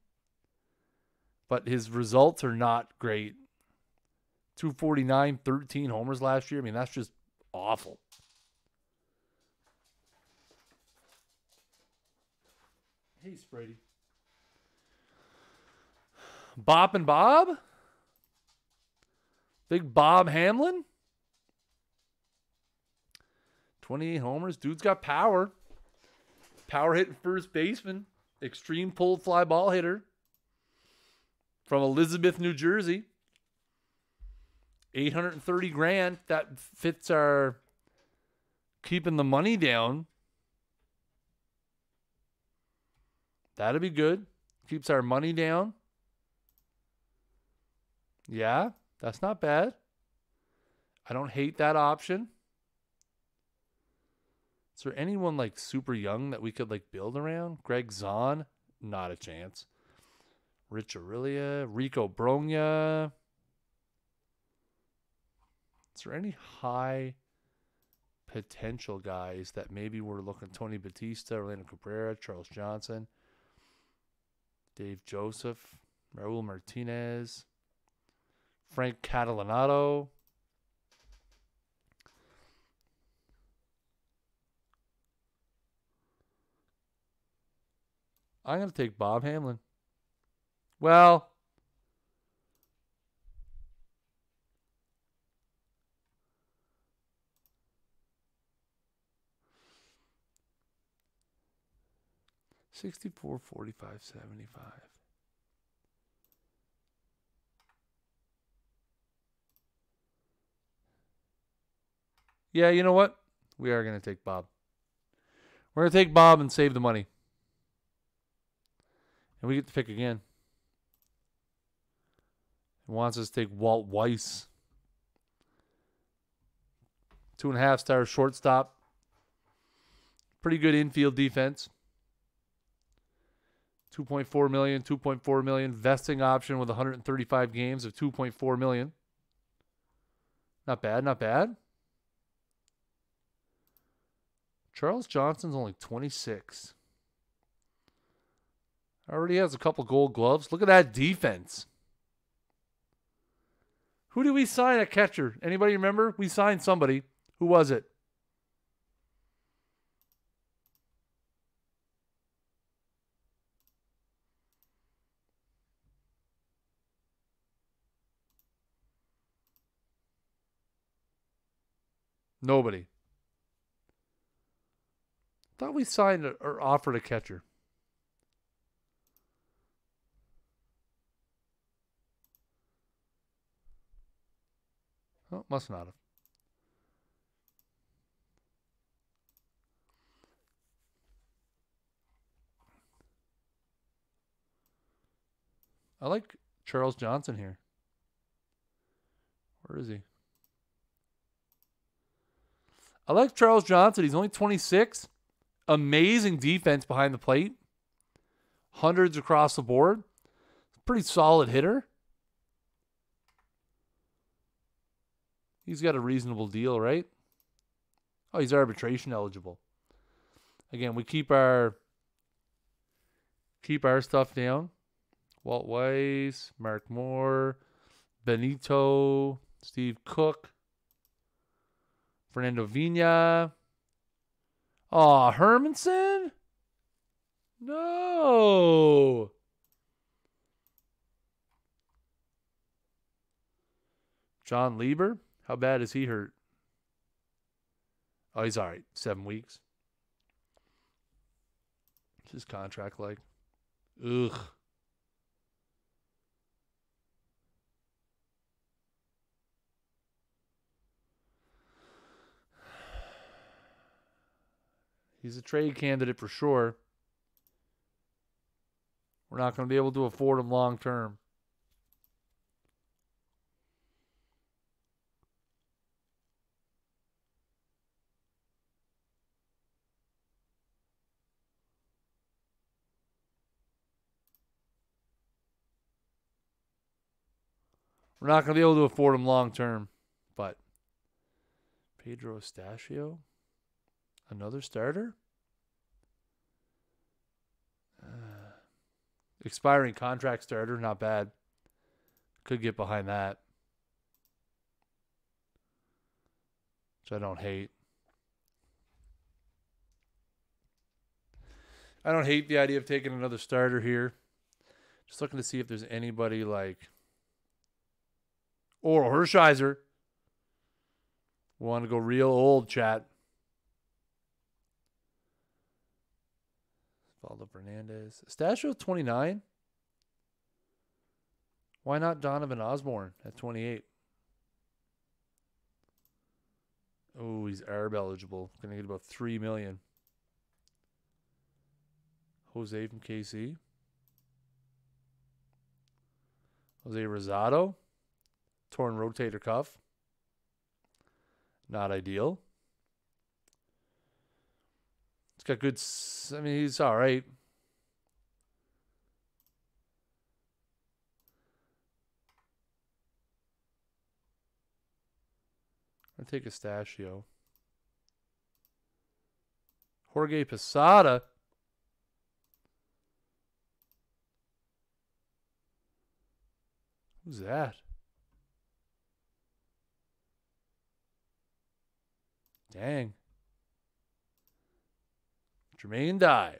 A: but his results are not great. 249, 13 homers last year. I mean, that's just awful. Hey, Sprady. Bop and Bob? Big Bob Hamlin? 28 homers. Dude's got power. Power hitting first baseman. Extreme pulled fly ball hitter. From Elizabeth, New Jersey. $830,000. That fits our keeping the money down. That'd be good. Keeps our money down. Yeah, that's not bad. I don't hate that option. Is there anyone like super young that we could like build around? Greg Zahn? Not a chance. Rich Aurelia? Rico Bronya? Is there any high potential guys that maybe we're looking? Tony Batista, Orlando Cabrera, Charles Johnson, Dave Joseph, Raul Martinez, Frank Catalanato. I'm going to take Bob Hamlin. Well, $64, $45, $75. Yeah, you know what? We are going to take Bob. We're going to take Bob and save the money. And we get to pick again. He wants us to take Walt Weiss. 2.5-star shortstop. Pretty good infield defense. $2.4 million, $2.4 million. Vesting option with 135 games of $2.4 million. Not bad, not bad. Charles Johnson's only 26. Already has a couple gold gloves. Look at that defense. Who did we sign at catcher? Anybody remember? We signed somebody. Who was it? Nobody. Thought we signed or offered a catcher. Oh, must not have. I like Charles Johnson here. Where is he? I like Charles Johnson. He's only 26. Amazing defense behind the plate. Hundreds across the board. Pretty solid hitter. He's got a reasonable deal, right? Oh, he's arbitration eligible. Again, we keep our stuff down. Walt Weiss, Mark Moore, Benito, Steve Cook, Fernando Vina. Oh, Hermanson? No. John Lieber? How bad is he hurt? Oh, he's all right. 7 weeks. What's his contract like? Ugh. He's a trade candidate for sure. We're not going to be able to afford him long term. We're not going to be able to afford him long term. But Pedro Estachio, another starter? Expiring contract starter, not bad. Could get behind that. Which I don't hate. I don't hate the idea of taking another starter here. Just looking to see if there's anybody like Oral Hershiser. Want to go real old, chat. Valdo Fernandez. Estachio 29. Why not Donovan Osborne at 28? Oh, he's ARB eligible. Going to get about $3 million. Jose from KC. Jose Rosado. Torn rotator cuff. Not ideal. He's got good... I mean, he's all right. I'll take Estachio. Jorge Posada. Who's that? Dang. Jermaine Dye.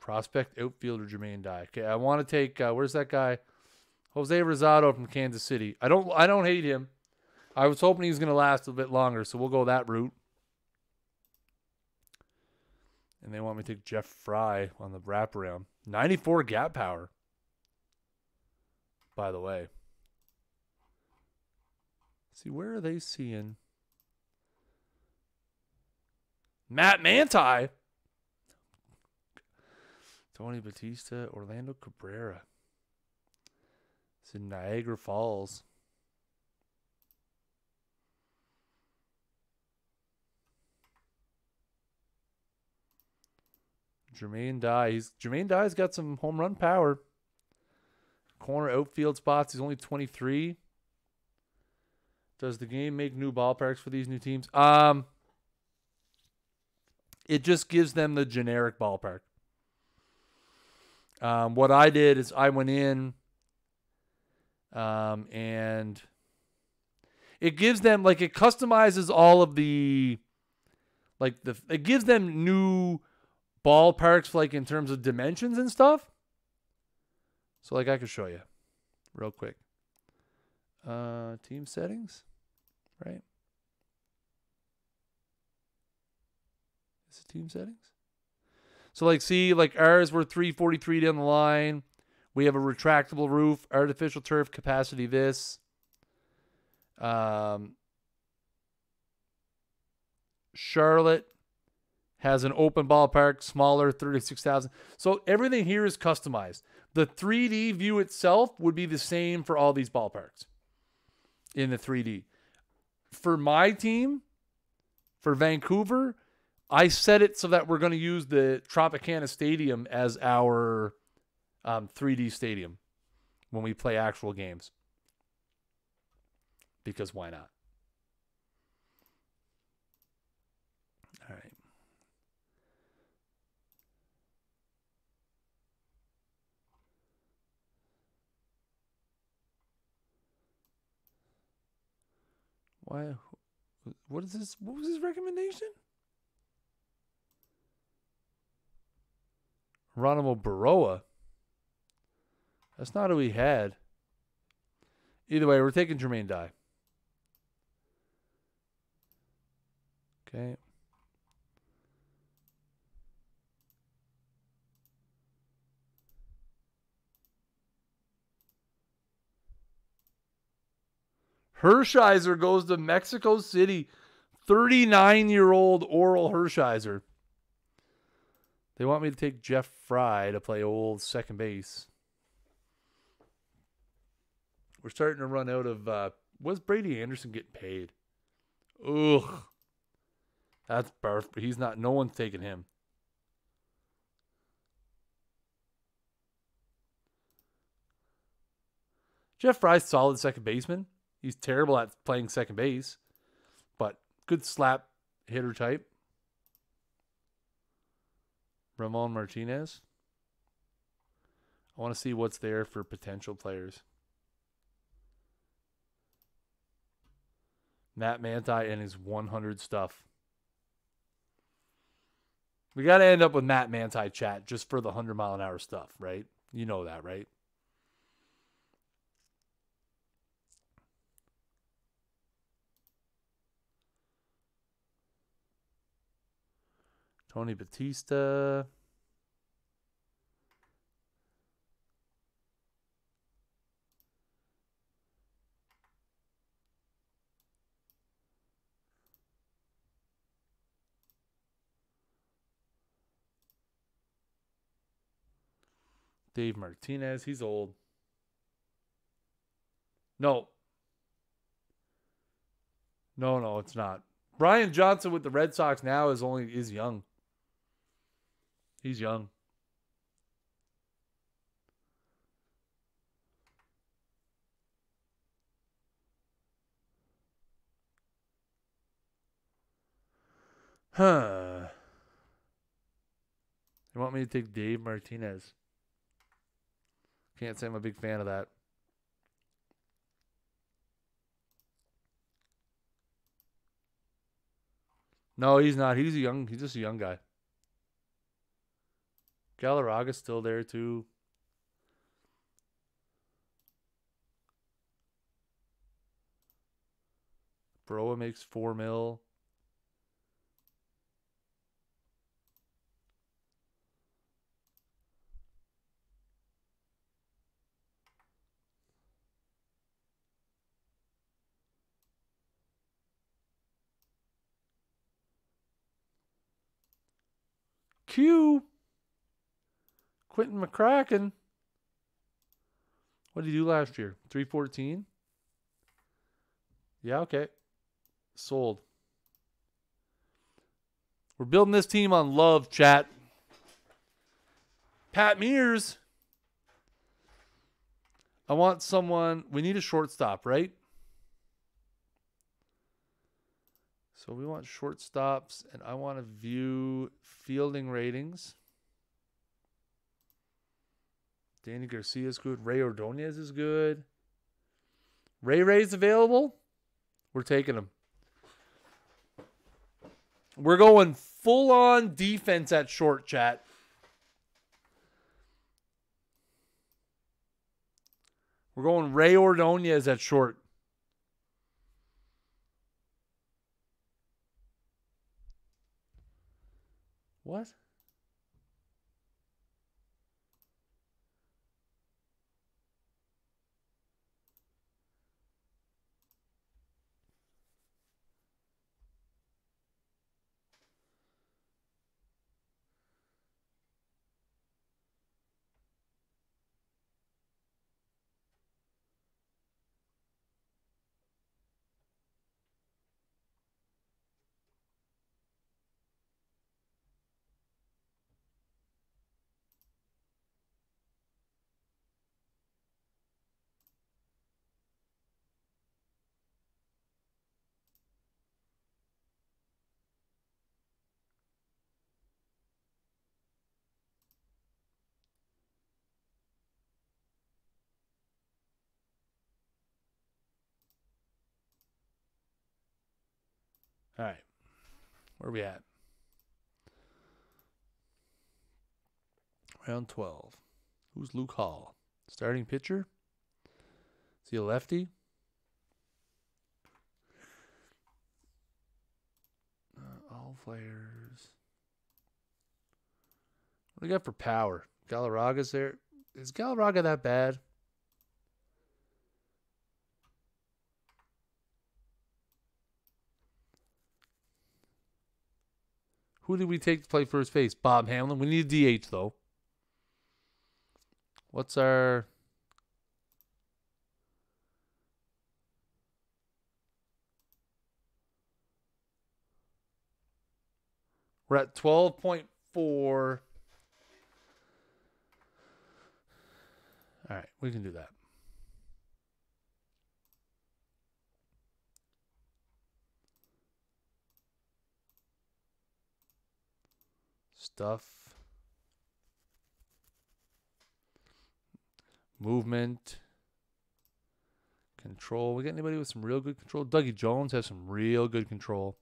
A: Prospect outfielder Jermaine Dye. Okay, I want to take where's that guy? Jose Rosado from Kansas City. I don't hate him. I was hoping he was going to last a bit longer, so we'll go that route. And they want me to take Jeff Fry on the wraparound. 94 gap power. By the way. See, where are they seeing? Matt Manti. Tony Batista. Orlando Cabrera. It's in Niagara Falls. Jermaine Dye. Jermaine Dye's got some home run power. Corner outfield spots. He's only 23. Does the game make new ballparks for these new teams? It just gives them the generic ballpark. What I did is I went in and it gives them, like, it customizes all of the, like, it gives them new ballparks, like, in terms of dimensions and stuff. So, like, I could show you real quick. Team settings, right? Is it team settings? So, like, see, like, ours, we're 343 down the line. We have a retractable roof, artificial turf, capacity this. Charlotte has an open ballpark, smaller, 36,000. So everything here is customized. The 3D view itself would be the same for all these ballparks in the 3D. For my team, for Vancouver, I set it so that we're going to use the Tropicana Stadium as our 3D stadium when we play actual games. Because why not? All right. Why? What is this? What was his recommendation? Geronimo Baroa. That's not who he had. Either way, we're taking Jermaine Dye. Okay. Hershiser goes to Mexico City. 39-year-old Oral Hershiser. They want me to take Jeff Fry to play old second base. We're starting to run out of... was Brady Anderson getting paid? Ugh. That's barf, but he's not... No one's taking him. Jeff Fry's solid second baseman. He's terrible at playing second base, but good slap hitter type. Ramon Martinez. I want to see what's there for potential players. Matt Manti and his 100 stuff. We got to end up with Matt Manti chat just for the 100-mile-an-hour stuff, right? You know that, right? Tony Batista. Dave Martinez. He's old. No, it's not. Brian Johnson with the Red Sox now is young. He's young. Huh. They want me to take Dave Martinez. Can't say I'm a big fan of that. No, he's not. He's just a young guy. Galarraga's still there too. Broa makes $4 million. Q. Quentin McCracken. What did he do last year? 314? Yeah, okay. Sold. We're building this team on love, chat. Pat Mears. I want someone. We need a shortstop, right? So we want shortstops, and I want to view fielding ratings. Danny Garcia is good. Ray Ordonez is good. Ray's available. We're taking him. We're going full-on defense at short, chat. We're going Ray Ordonez at short. What? All right. Where are we at? Round 12. Who's Luke Hall? Starting pitcher? Is he a lefty? All players. What do we got for power? Galarraga's there. Is Galarraga that bad? Who did we take to play first base? Bob Hamlin. We need a DH, though. What's our... We're at 12.4. All right, we can do that. Stuff. Movement. Control. We got anybody with some real good control? Dougie Jones has some real good control.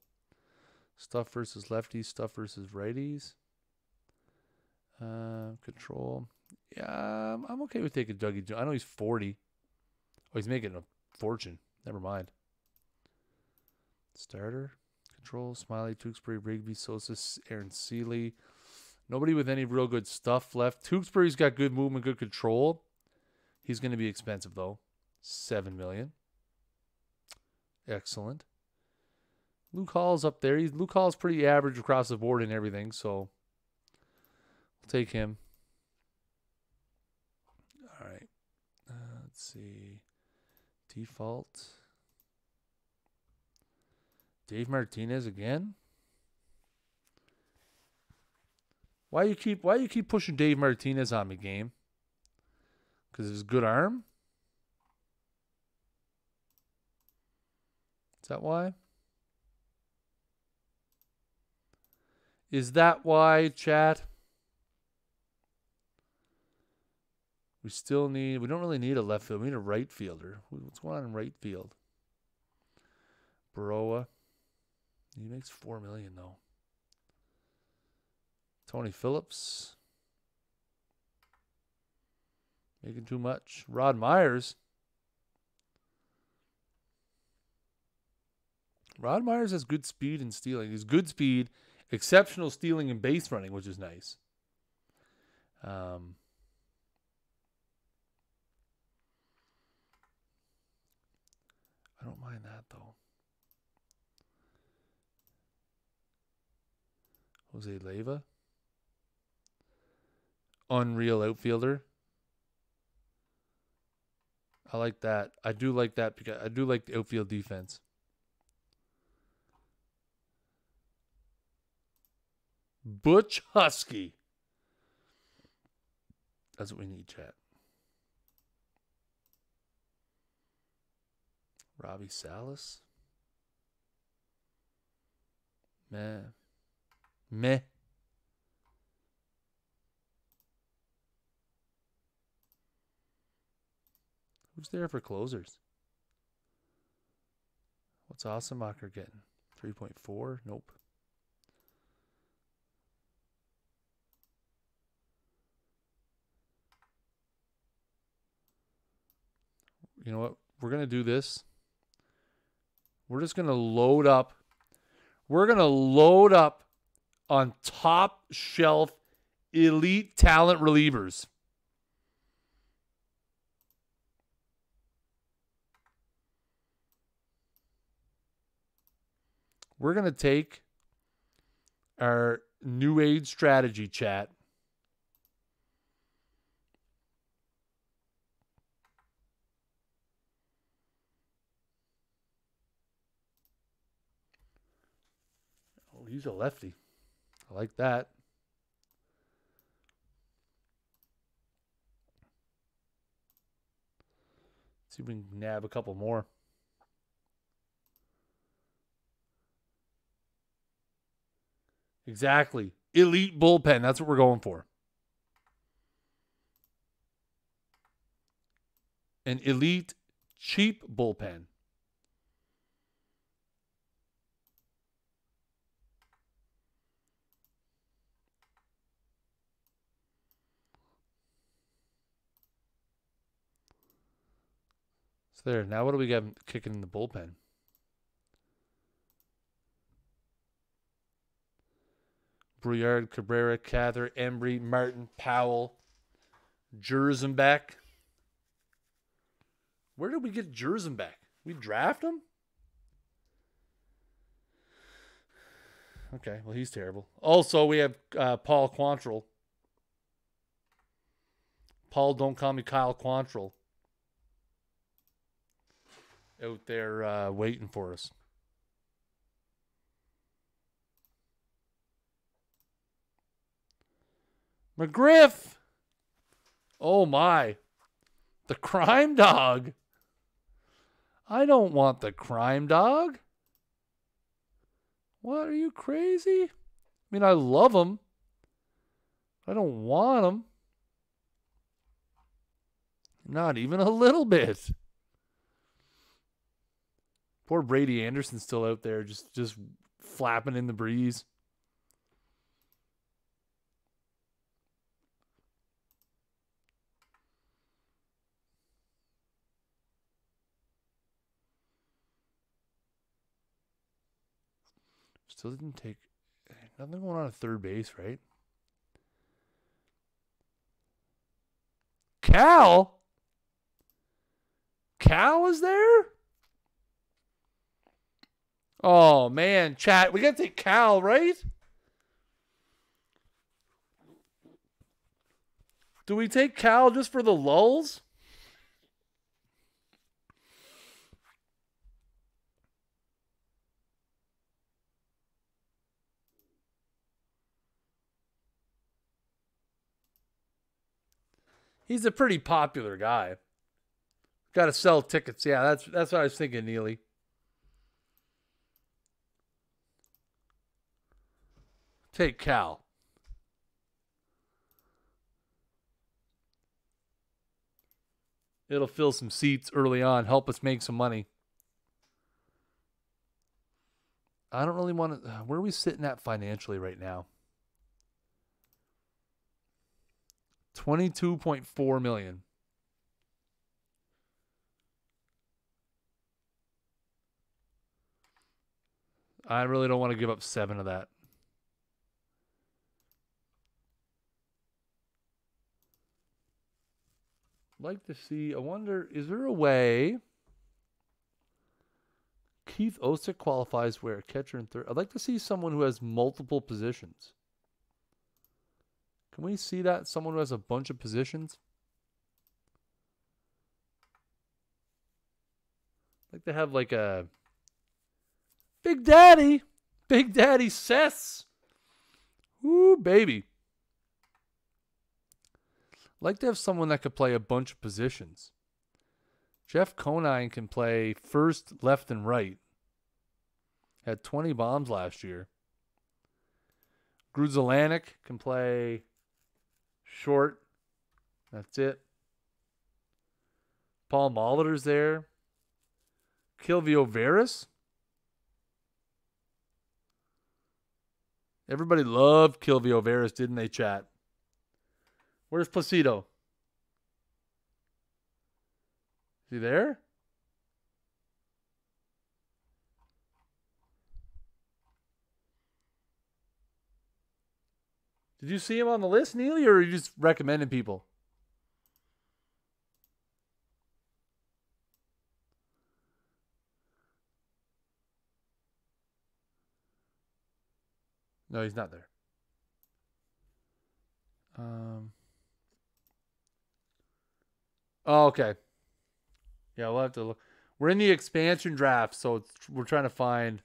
A: Stuff versus lefties. Stuff versus righties. Control. Yeah, I'm okay with taking Dougie Jones. I know he's 40. Oh, he's making a fortune. Never mind. Starter. Control. Smiley, Tewksbury, Rigby, Sosa, Aaron Seeley. Nobody with any real good stuff left. Tewksbury's got good movement, good control. He's going to be expensive, though. $7 million. Excellent. Luke Hall's up there. Luke Hall's pretty average across the board and everything, so we'll take him. All right. Let's see. Default. Dave Martinez again? Why you keep pushing Dave Martinez on me, game? Because of his good arm? Is that why? Is that why, chat? We don't really need a left fielder. We need a right fielder. What's going on in right field? Baroa. He makes $4 million, though. Tony Phillips. Making too much. Rod Myers. Rod Myers has good speed and stealing. He's good speed, exceptional stealing and base running, which is nice. I don't mind that, though. Jose Leyva. Unreal outfielder. I like that. I do like that because I do like the outfield defense. Butch Husky. That's what we need, chat. Robbie Salas. Meh. Who's there for closers? What's Osamacher getting? 3.4? Nope. You know what? We're going to do this. We're just going to load up. We're going to load up on top shelf elite talent relievers. We're going to take our new age strategy, chat. Oh, he's a lefty. I like that. See if we can nab a couple more. Exactly. Elite bullpen. That's what we're going for. An elite, cheap bullpen. So there. Now what do we got kicking in the bullpen? Brouillard, Cabrera, Cather, Embry, Martin, Powell, Jerzenbeck. Where did we get Jerzenbeck? We draft him? Okay. Well, he's terrible. Also, we have Paul Quantrill. Paul, don't call me Kyle Quantrill. Out there waiting for us. McGriff. Oh, my. The crime dog. I don't want the crime dog. What? Are you crazy? I mean, I love him. I don't want him. Not even a little bit. Poor Brady Anderson's still out there just flapping in the breeze. Still didn't take nothing going on at third base, right? Cal? Cal is there? Oh, man. Chat, we got to take Cal, right? Do we take Cal just for the lulz? He's a pretty popular guy. Got to sell tickets. Yeah, that's what I was thinking, Neely. Take Cal. It'll fill some seats early on. Help us make some money. I don't really want to... Where are we sitting at financially right now? $22.4 million. I really don't want to give up 7 of that. Like to see... I wonder, is there a way... Keith Osick qualifies where? Catcher and third. I'd like to see someone who has multiple positions. Can we see that? Someone who has a bunch of positions? I'd like to have like a Big Daddy. Big Daddy Sess. Ooh, baby. I'd like to have someone that could play a bunch of positions. Jeff Conine can play first, left, and right. Had 20 bombs last year. Grudzelanek can play short. That's it. Paul Molitor's there. Kilvio Veras. Everybody loved Kilvio Veras, didn't they, chat? Where's Placido? Is he there? Did you see him on the list, Neely, or are you just recommending people? No, he's not there. Oh, okay. Yeah, we'll have to look. We're in the expansion draft, so we're trying to find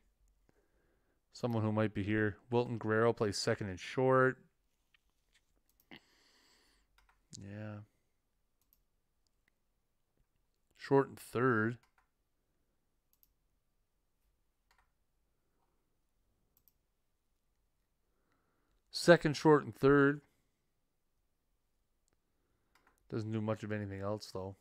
A: someone who might be here. Wilton Guerrero plays second and short. Yeah. Short and third. Second, short, and third. Doesn't do much of anything else, though.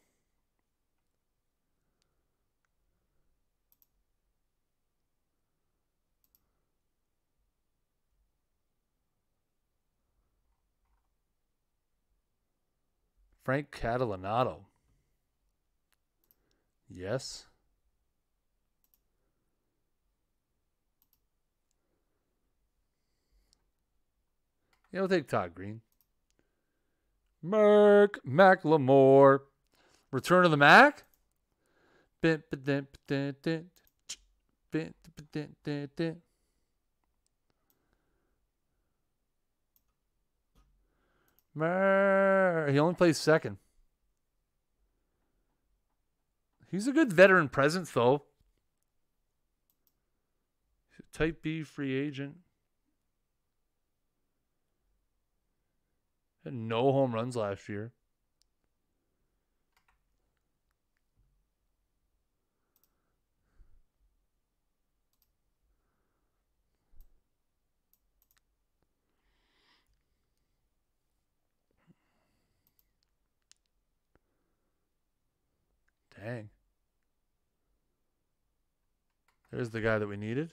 A: Frank Catalanato. Yes. Yeah, we'll take Todd Green. Mark McLemore. Return of the Mac? He only plays second. He's a good veteran presence, though. Type B free agent. Had no home runs last year. Dang. There's the guy that we needed.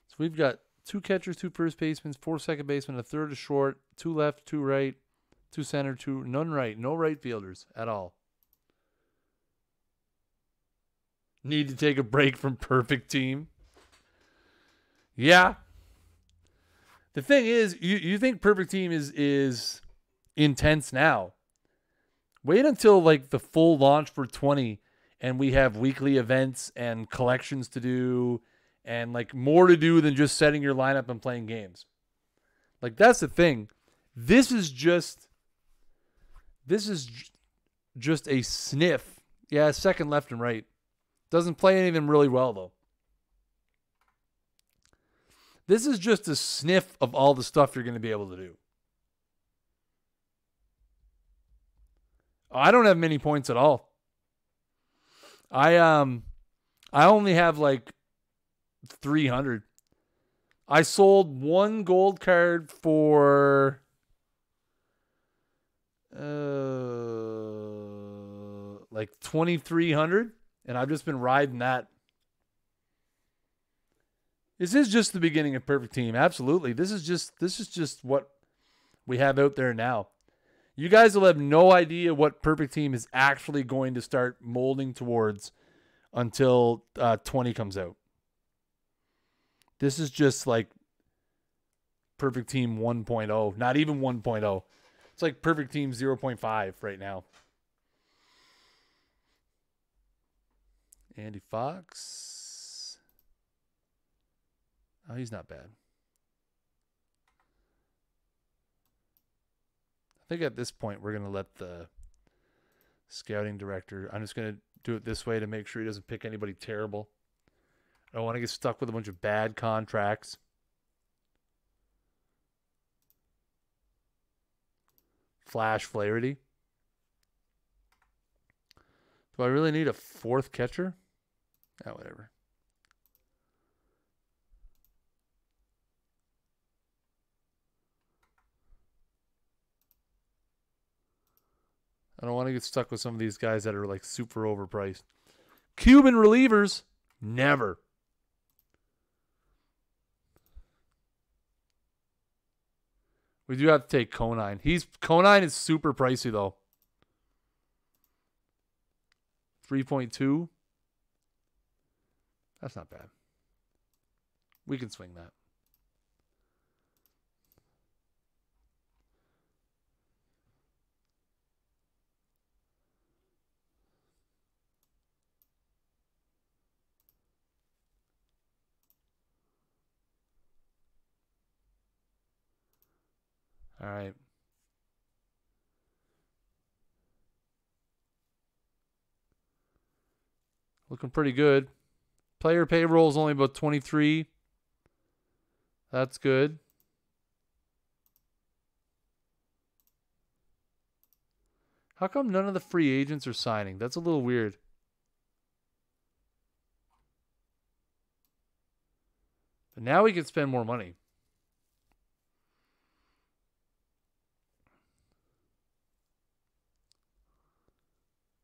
A: So we've got 2 catchers, 2 first basemen, 4 second basemen, a third, a short, 2 left, 2 right, 2 center, none right. No right fielders at all. Need to take a break from perfect team. Yeah. The thing is, you think perfect team is intense now. Wait until like the full launch for 20 and we have weekly events and collections to do and like more to do than just setting your lineup and playing games. Like that's the thing. This is just a sniff. Yeah, second, left, and right. Doesn't play any of them really well though. This is just a sniff of all the stuff you're going to be able to do. I don't have many points at all. I only have like 300. I sold 1 gold card for like 2,300, and I've just been riding that. This is just the beginning of perfect team. Absolutely. This is just what we have out there now. You guys will have no idea what perfect team is actually going to start molding towards until 20 comes out. This is just like perfect team 1.0, not even 1.0. It's like perfect team 0.5 right now. Andy Fox. Oh, he's not bad. I think at this point we're going to let the scouting director, I'm just going to do it this way to make sure he doesn't pick anybody terrible. I don't want to get stuck with a bunch of bad contracts. Flash Flaherty. Do I really need a 4th catcher? Oh, whatever. I don't want to get stuck with some of these guys that are like super overpriced. Cuban relievers, never. We do have to take Conine. Conine is super pricey though. 3.2. That's not bad. We can swing that. All right. Looking pretty good. Player payroll is only about 23. That's good. How come none of the free agents are signing? That's a little weird. But now we can spend more money.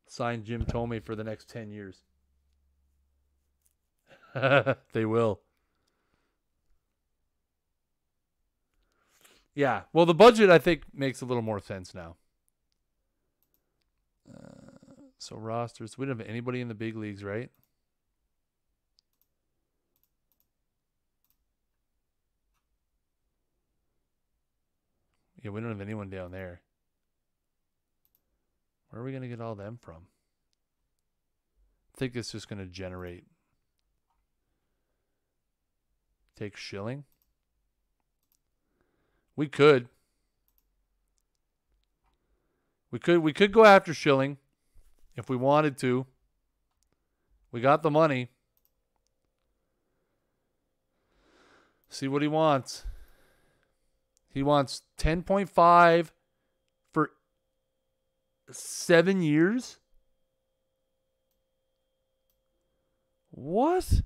A: Sign Jim Thome for the next 10 years. They will. Yeah. Well, the budget, I think, makes a little more sense now. So rosters. We don't have anybody in the big leagues, right? Yeah, we don't have anyone down there. Where are we going to get all them from? I think it's just going to generate. Take Schilling. We could. We could go after Schilling if we wanted to. We got the money. See what he wants. He wants 10.5 for 7 years. What?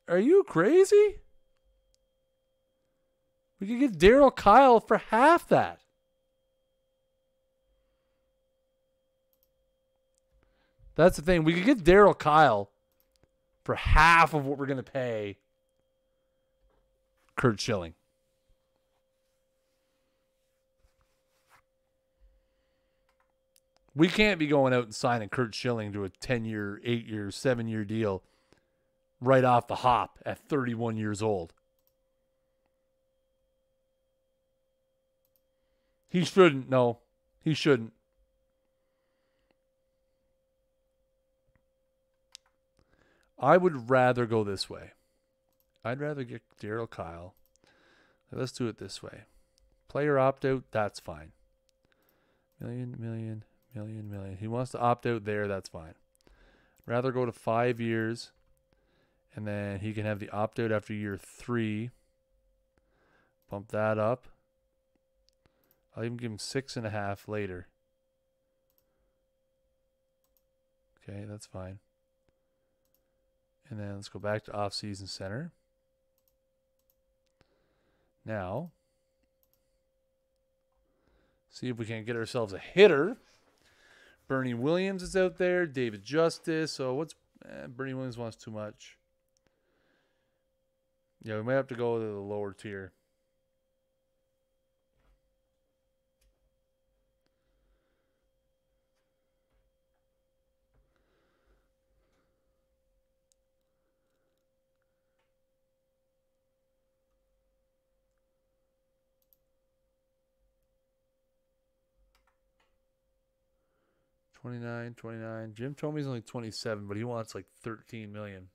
A: Are you crazy? We could get Daryl Kyle for half that. That's the thing. We could get Daryl Kyle for half of what we're going to pay Curt Schilling. We can't be going out and signing Curt Schilling to a 10-year, 8-year, 7-year deal right off the hop at 31 years old. He shouldn't. No, he shouldn't. I would rather go this way. I'd rather get Daryl Kyle. Let's do it this way. Player opt-out, that's fine. Million. He wants to opt out there, that's fine. Rather go to 5 years, and then he can have the opt-out after year 3. Bump that up. I'll even give him 6.5 later. Okay, that's fine. And then let's go back to off-season center. Now, see if we can get ourselves a hitter. Bernie Williams is out there. David Justice. So what's Bernie Williams wants too much. Yeah, we might have to go to the lower tier. $29. Jim told me he's only 27, but he wants like $13 million.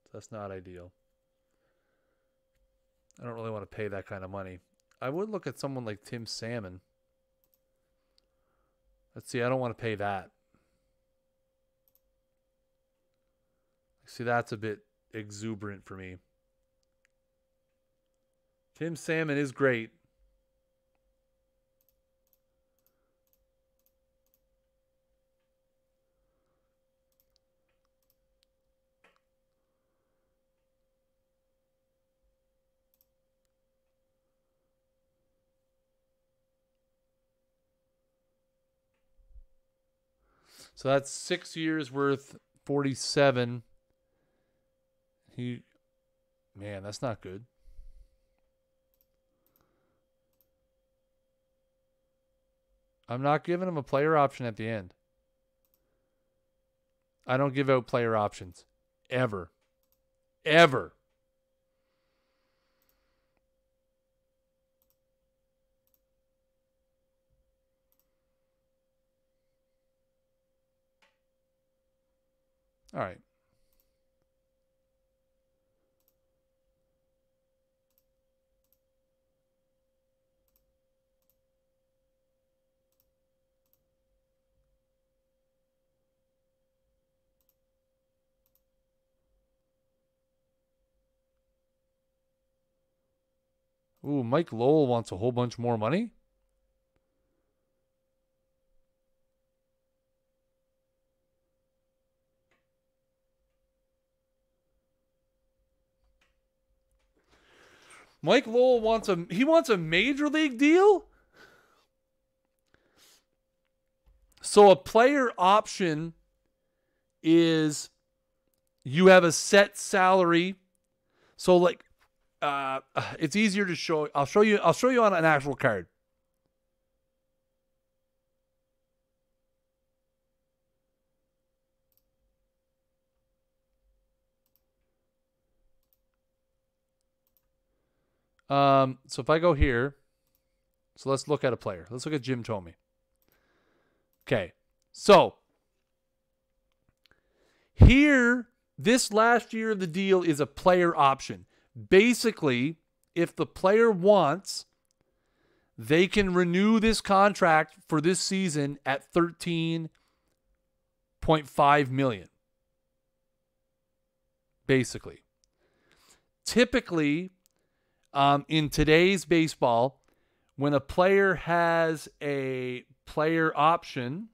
A: So that's not ideal. I don't really want to pay that kind of money. I would look at someone like Tim Salmon. Let's see, I don't want to pay that. See, that's a bit exuberant for me. Tim Salmon is great. So that's 6 years worth, 47. Man, that's not good. I'm not giving him a player option at the end. I don't give out player options. Ever. Ever. All right. Ooh, Mike Lowell wants a whole bunch more money. Mike Lowell wants a major league deal? So a player option is you have a set salary. So like it's easier to show. I'll show you on an actual card. So if I go here, so let's look at a player. Let's look at Jim Thome. Okay. So here, this last year of the deal is a player option. Basically, if the player wants, they can renew this contract for this season at $13.5 million. Basically. Typically, in today's baseball, when a player has a player option,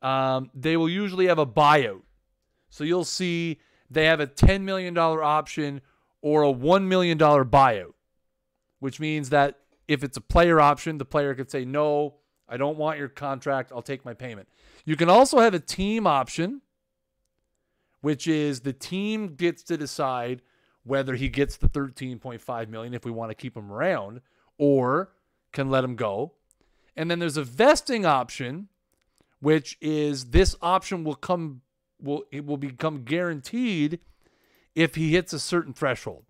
A: they will usually have a buyout. So you'll see they have a $10 million option or a $1 million buyout, which means that if it's a player option, the player could say, no, I don't want your contract. I'll take my payment. You can also have a team option, which is the team gets to decide whether he gets the $13.5 million if we want to keep him around or can let him go. And then there's a vesting option, which is this option will become guaranteed if he hits a certain threshold.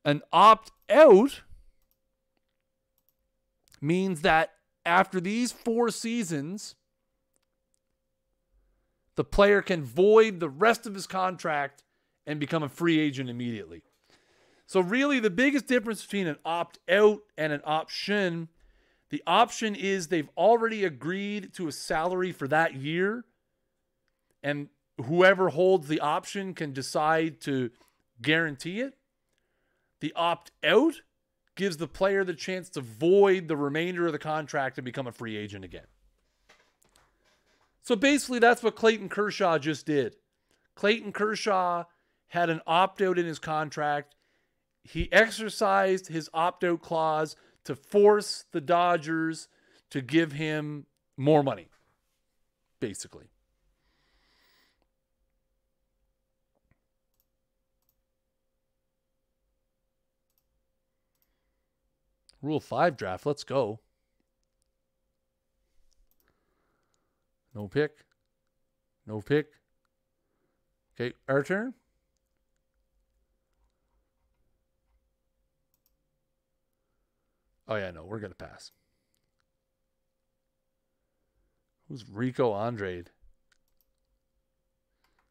A: An opt-out means that after these 4 seasons, the player can void the rest of his contract and become a free agent immediately. So really the biggest difference between an opt-out and an option, the option is they've already agreed to a salary for that year, and whoever holds the option can decide to guarantee it. The opt-out gives the player the chance to void the remainder of the contract and become a free agent again. So basically that's what Clayton Kershaw just did. Clayton Kershaw had an opt-out in his contract. He exercised his opt-out clause to force the Dodgers to give him more money, basically. Rule 5 draft, let's go. No pick. No pick. Okay, our turn. Oh, yeah, no, we're going to pass. Who's Rico Andrade?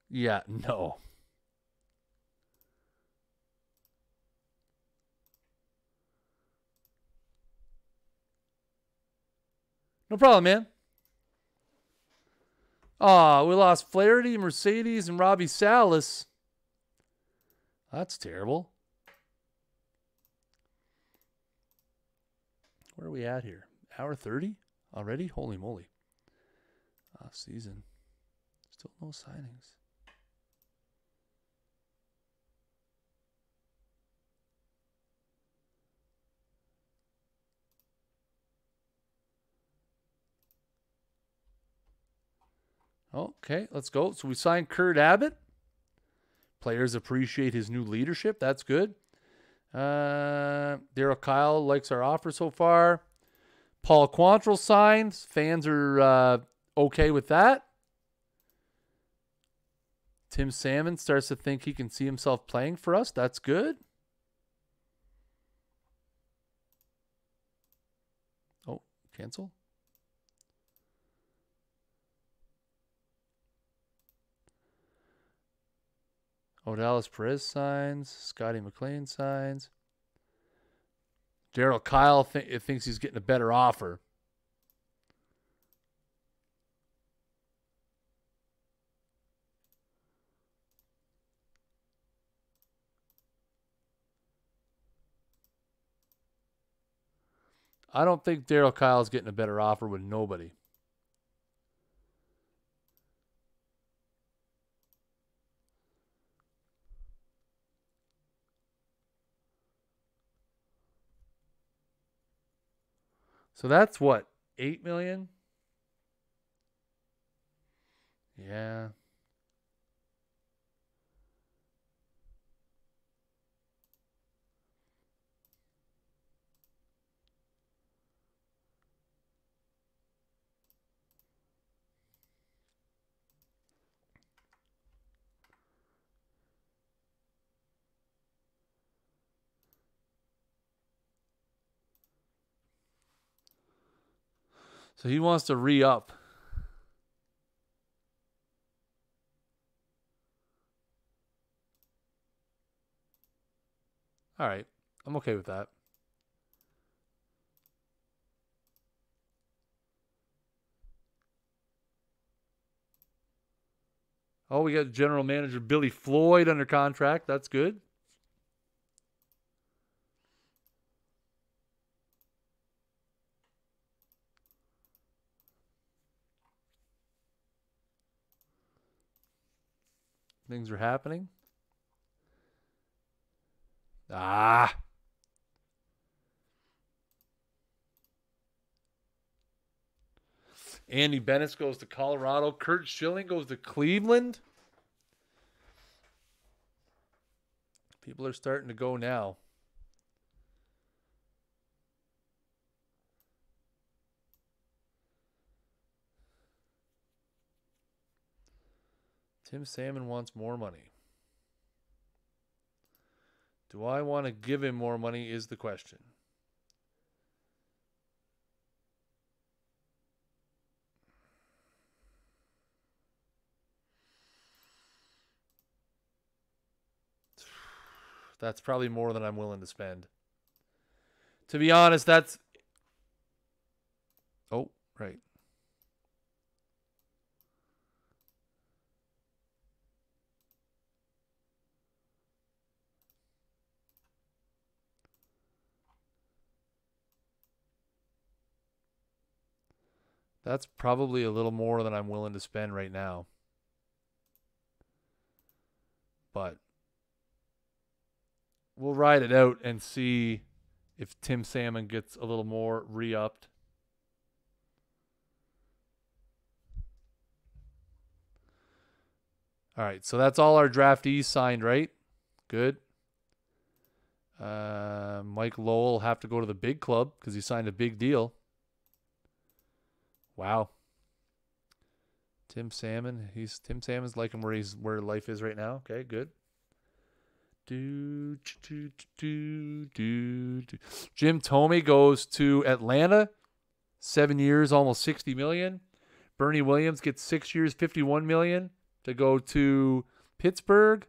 A: Yeah, no. No problem, man. Oh, we lost Flaherty, Mercedes, and Robbie Salas. That's terrible. Where are we at here? Hour 30 already? Holy moly. Off season. Still no signings. Okay, let's go. So we signed Kurt Abbott. Players appreciate his new leadership. That's good. Daryl Kyle likes our offer so far. Paul Quantrill signed. Fans are okay with that. Tim Salmon starts to think he can see himself playing for us. That's good. Oh, cancel. Odalis Perez signs. Scotty McLean signs. Daryl Kyle thinks he's getting a better offer. I don't think Daryl Kyle's getting a better offer with nobody. So that's what, 8 million? Yeah. So he wants to re-up. All right. I'm okay with that. Oh, we got general manager Billy Floyd under contract. That's good. Things are happening. Ah. Andy Bennett goes to Colorado. Kurt Schilling goes to Cleveland. People are starting to go now. Tim Salmon wants more money. Do I want to give him more money is the question. That's probably more than I'm willing to spend. To be honest, that's... Oh, right. That's probably a little more than I'm willing to spend right now. But we'll ride it out and see if Tim Salmon gets a little more re-upped. All right, so that's all our draftees signed, right? Good. Mike Lowell will have to go to the big club because he signed a big deal. Wow. Tim Salmon's liking where life is right now. Okay, good. Jim Thome goes to Atlanta. 7 years, almost $60 million. Bernie Williams gets 6 years, $51 million to go to Pittsburgh.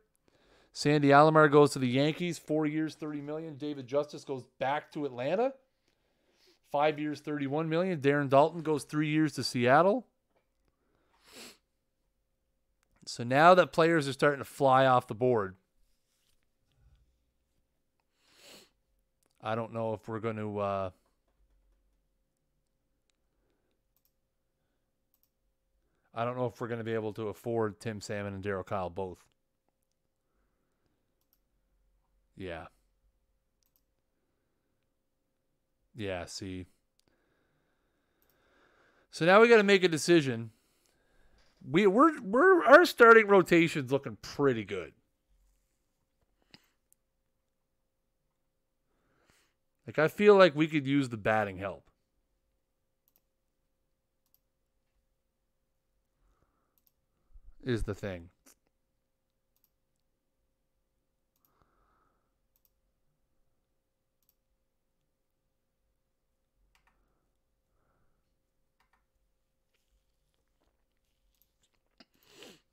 A: Sandy Alomar goes to the Yankees, 4 years, $30 million. David Justice goes back to Atlanta. 5 years, $31 million. Darren Dalton goes 3 years to Seattle. So now that players are starting to fly off the board, I don't know if we're going to be able to afford Tim Salmon and Darryl Kyle both. Yeah. Yeah, see. So now we got to make a decision. Our starting rotation's looking pretty good. Like, I feel like we could use the batting help. Is the thing.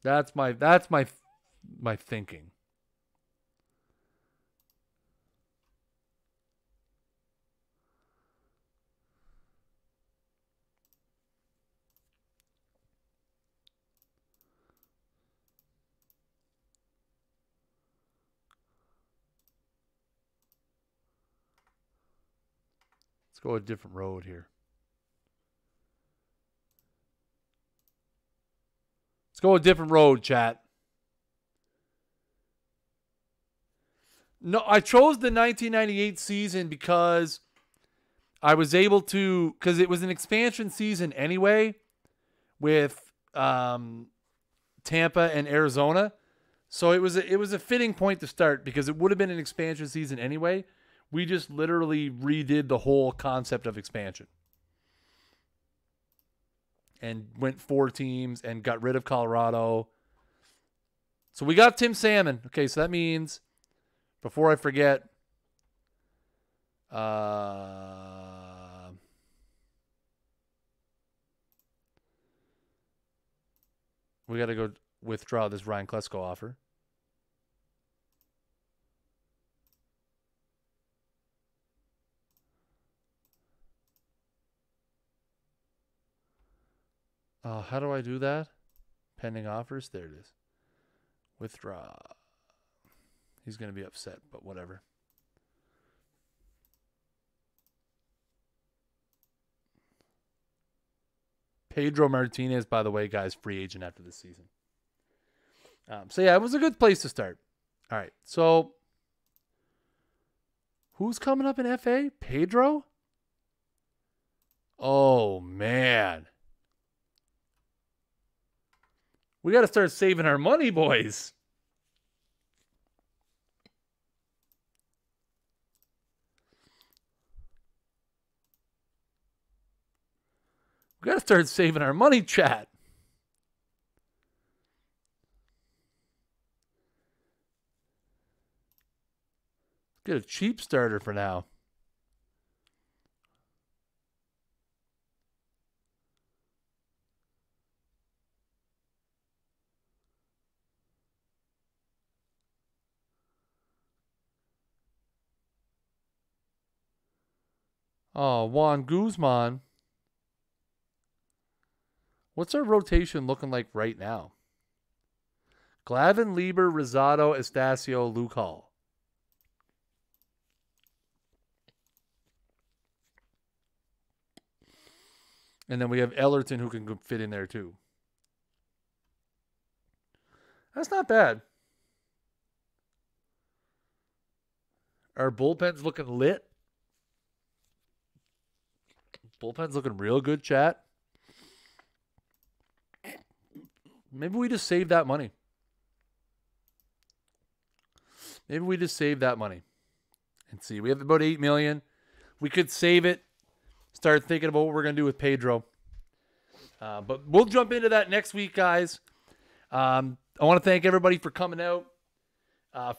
A: That's my thinking. Let's go a different road here. Let's go a different road, chat. No, I chose the 1998 season because I was able to, because it was an expansion season anyway with Tampa and Arizona. So it was a fitting point to start because it would have been an expansion season anyway. We just literally redid the whole concept of expansion. And went 4 teams and got rid of Colorado. So we got Tim Salmon. Okay, so that means, before I forget, We got to go withdraw this Ryan Klesko offer. How do I do that? Pending offers. There it is. Withdraw. He's going to be upset, but whatever. Pedro Martinez, by the way, guys, free agent after this season. So, yeah, it was a good place to start. All right, so who's coming up in FA? Pedro? Oh, man. We got to start saving our money, boys. We got to start saving our money, chat. Get a cheap starter for now. Oh, Juan Guzman. What's our rotation looking like right now? Glavin, Lieber, Rosado, Estacio, Luke Hall. And then we have Ellerton who can fit in there too. That's not bad. Our bullpen's looking lit. Bullpen's looking real good, chat. Maybe we just save that money. Maybe we just save that money. And see, we have about $8 million. We could save it. Start thinking about what we're going to do with Pedro. But we'll jump into that next week, guys. I want to thank everybody for coming out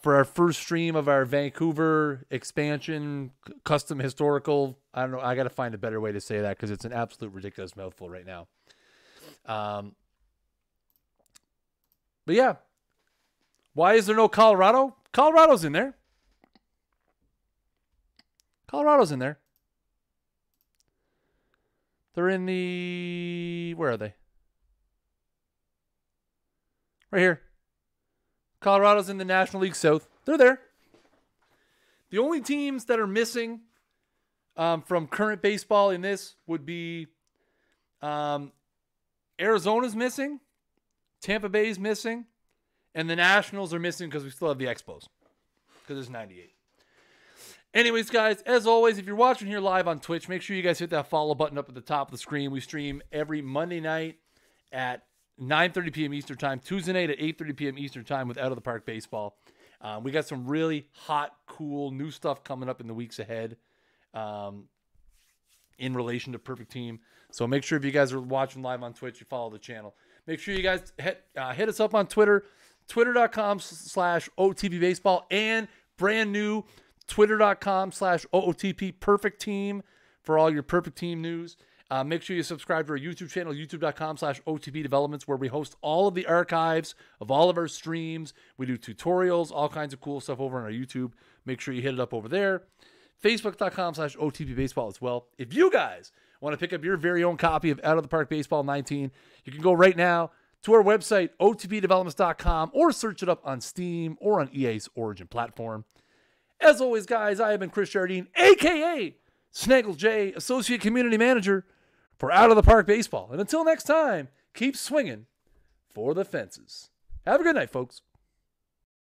A: for our first stream of our Vancouver expansion, custom historical. I don't know. I got to find a better way to say that because it's an absolute ridiculous mouthful right now. But yeah, why is there no Colorado? Colorado's in there. Colorado's in there. They're in the... Where are they? Right here. Colorado's in the National League South. They're there. The only teams that are missing from current baseball in this would be Arizona's missing, Tampa Bay's missing, and the Nationals are missing because we still have the Expos because there's 98. Anyways, guys, as always, if you're watching here live on Twitch, make sure you guys hit that follow button up at the top of the screen. We stream every Monday night at 9:30 p.m. Eastern Time, Tuesday night at 8:30 p.m. Eastern Time with Out of the Park Baseball. We got some really hot, cool, new stuff coming up in the weeks ahead in relation to Perfect Team. So make sure if you guys are watching live on Twitch, you follow the channel. Make sure you guys hit us up on Twitter, twitter.com/OOTP Baseball, and brand new twitter.com/OOTP Perfect Team for all your Perfect Team news. Make sure you subscribe to our YouTube channel, youtube.com/OTP Developments, where we host all of the archives of all of our streams. We do tutorials, all kinds of cool stuff over on our YouTube. Make sure you hit it up over there. Facebook.com/OTP Baseball as well. If you guys want to pick up your very own copy of Out of the Park Baseball 19, you can go right now to our website, otpdevelopments.com, or search it up on Steam or on EA's Origin platform. As always, guys, I have been Chris Jardine, a.k.a. Snaggle J, Associate Community Manager for Out of the Park Baseball. And until next time, keep swinging for the fences. Have a good night, folks.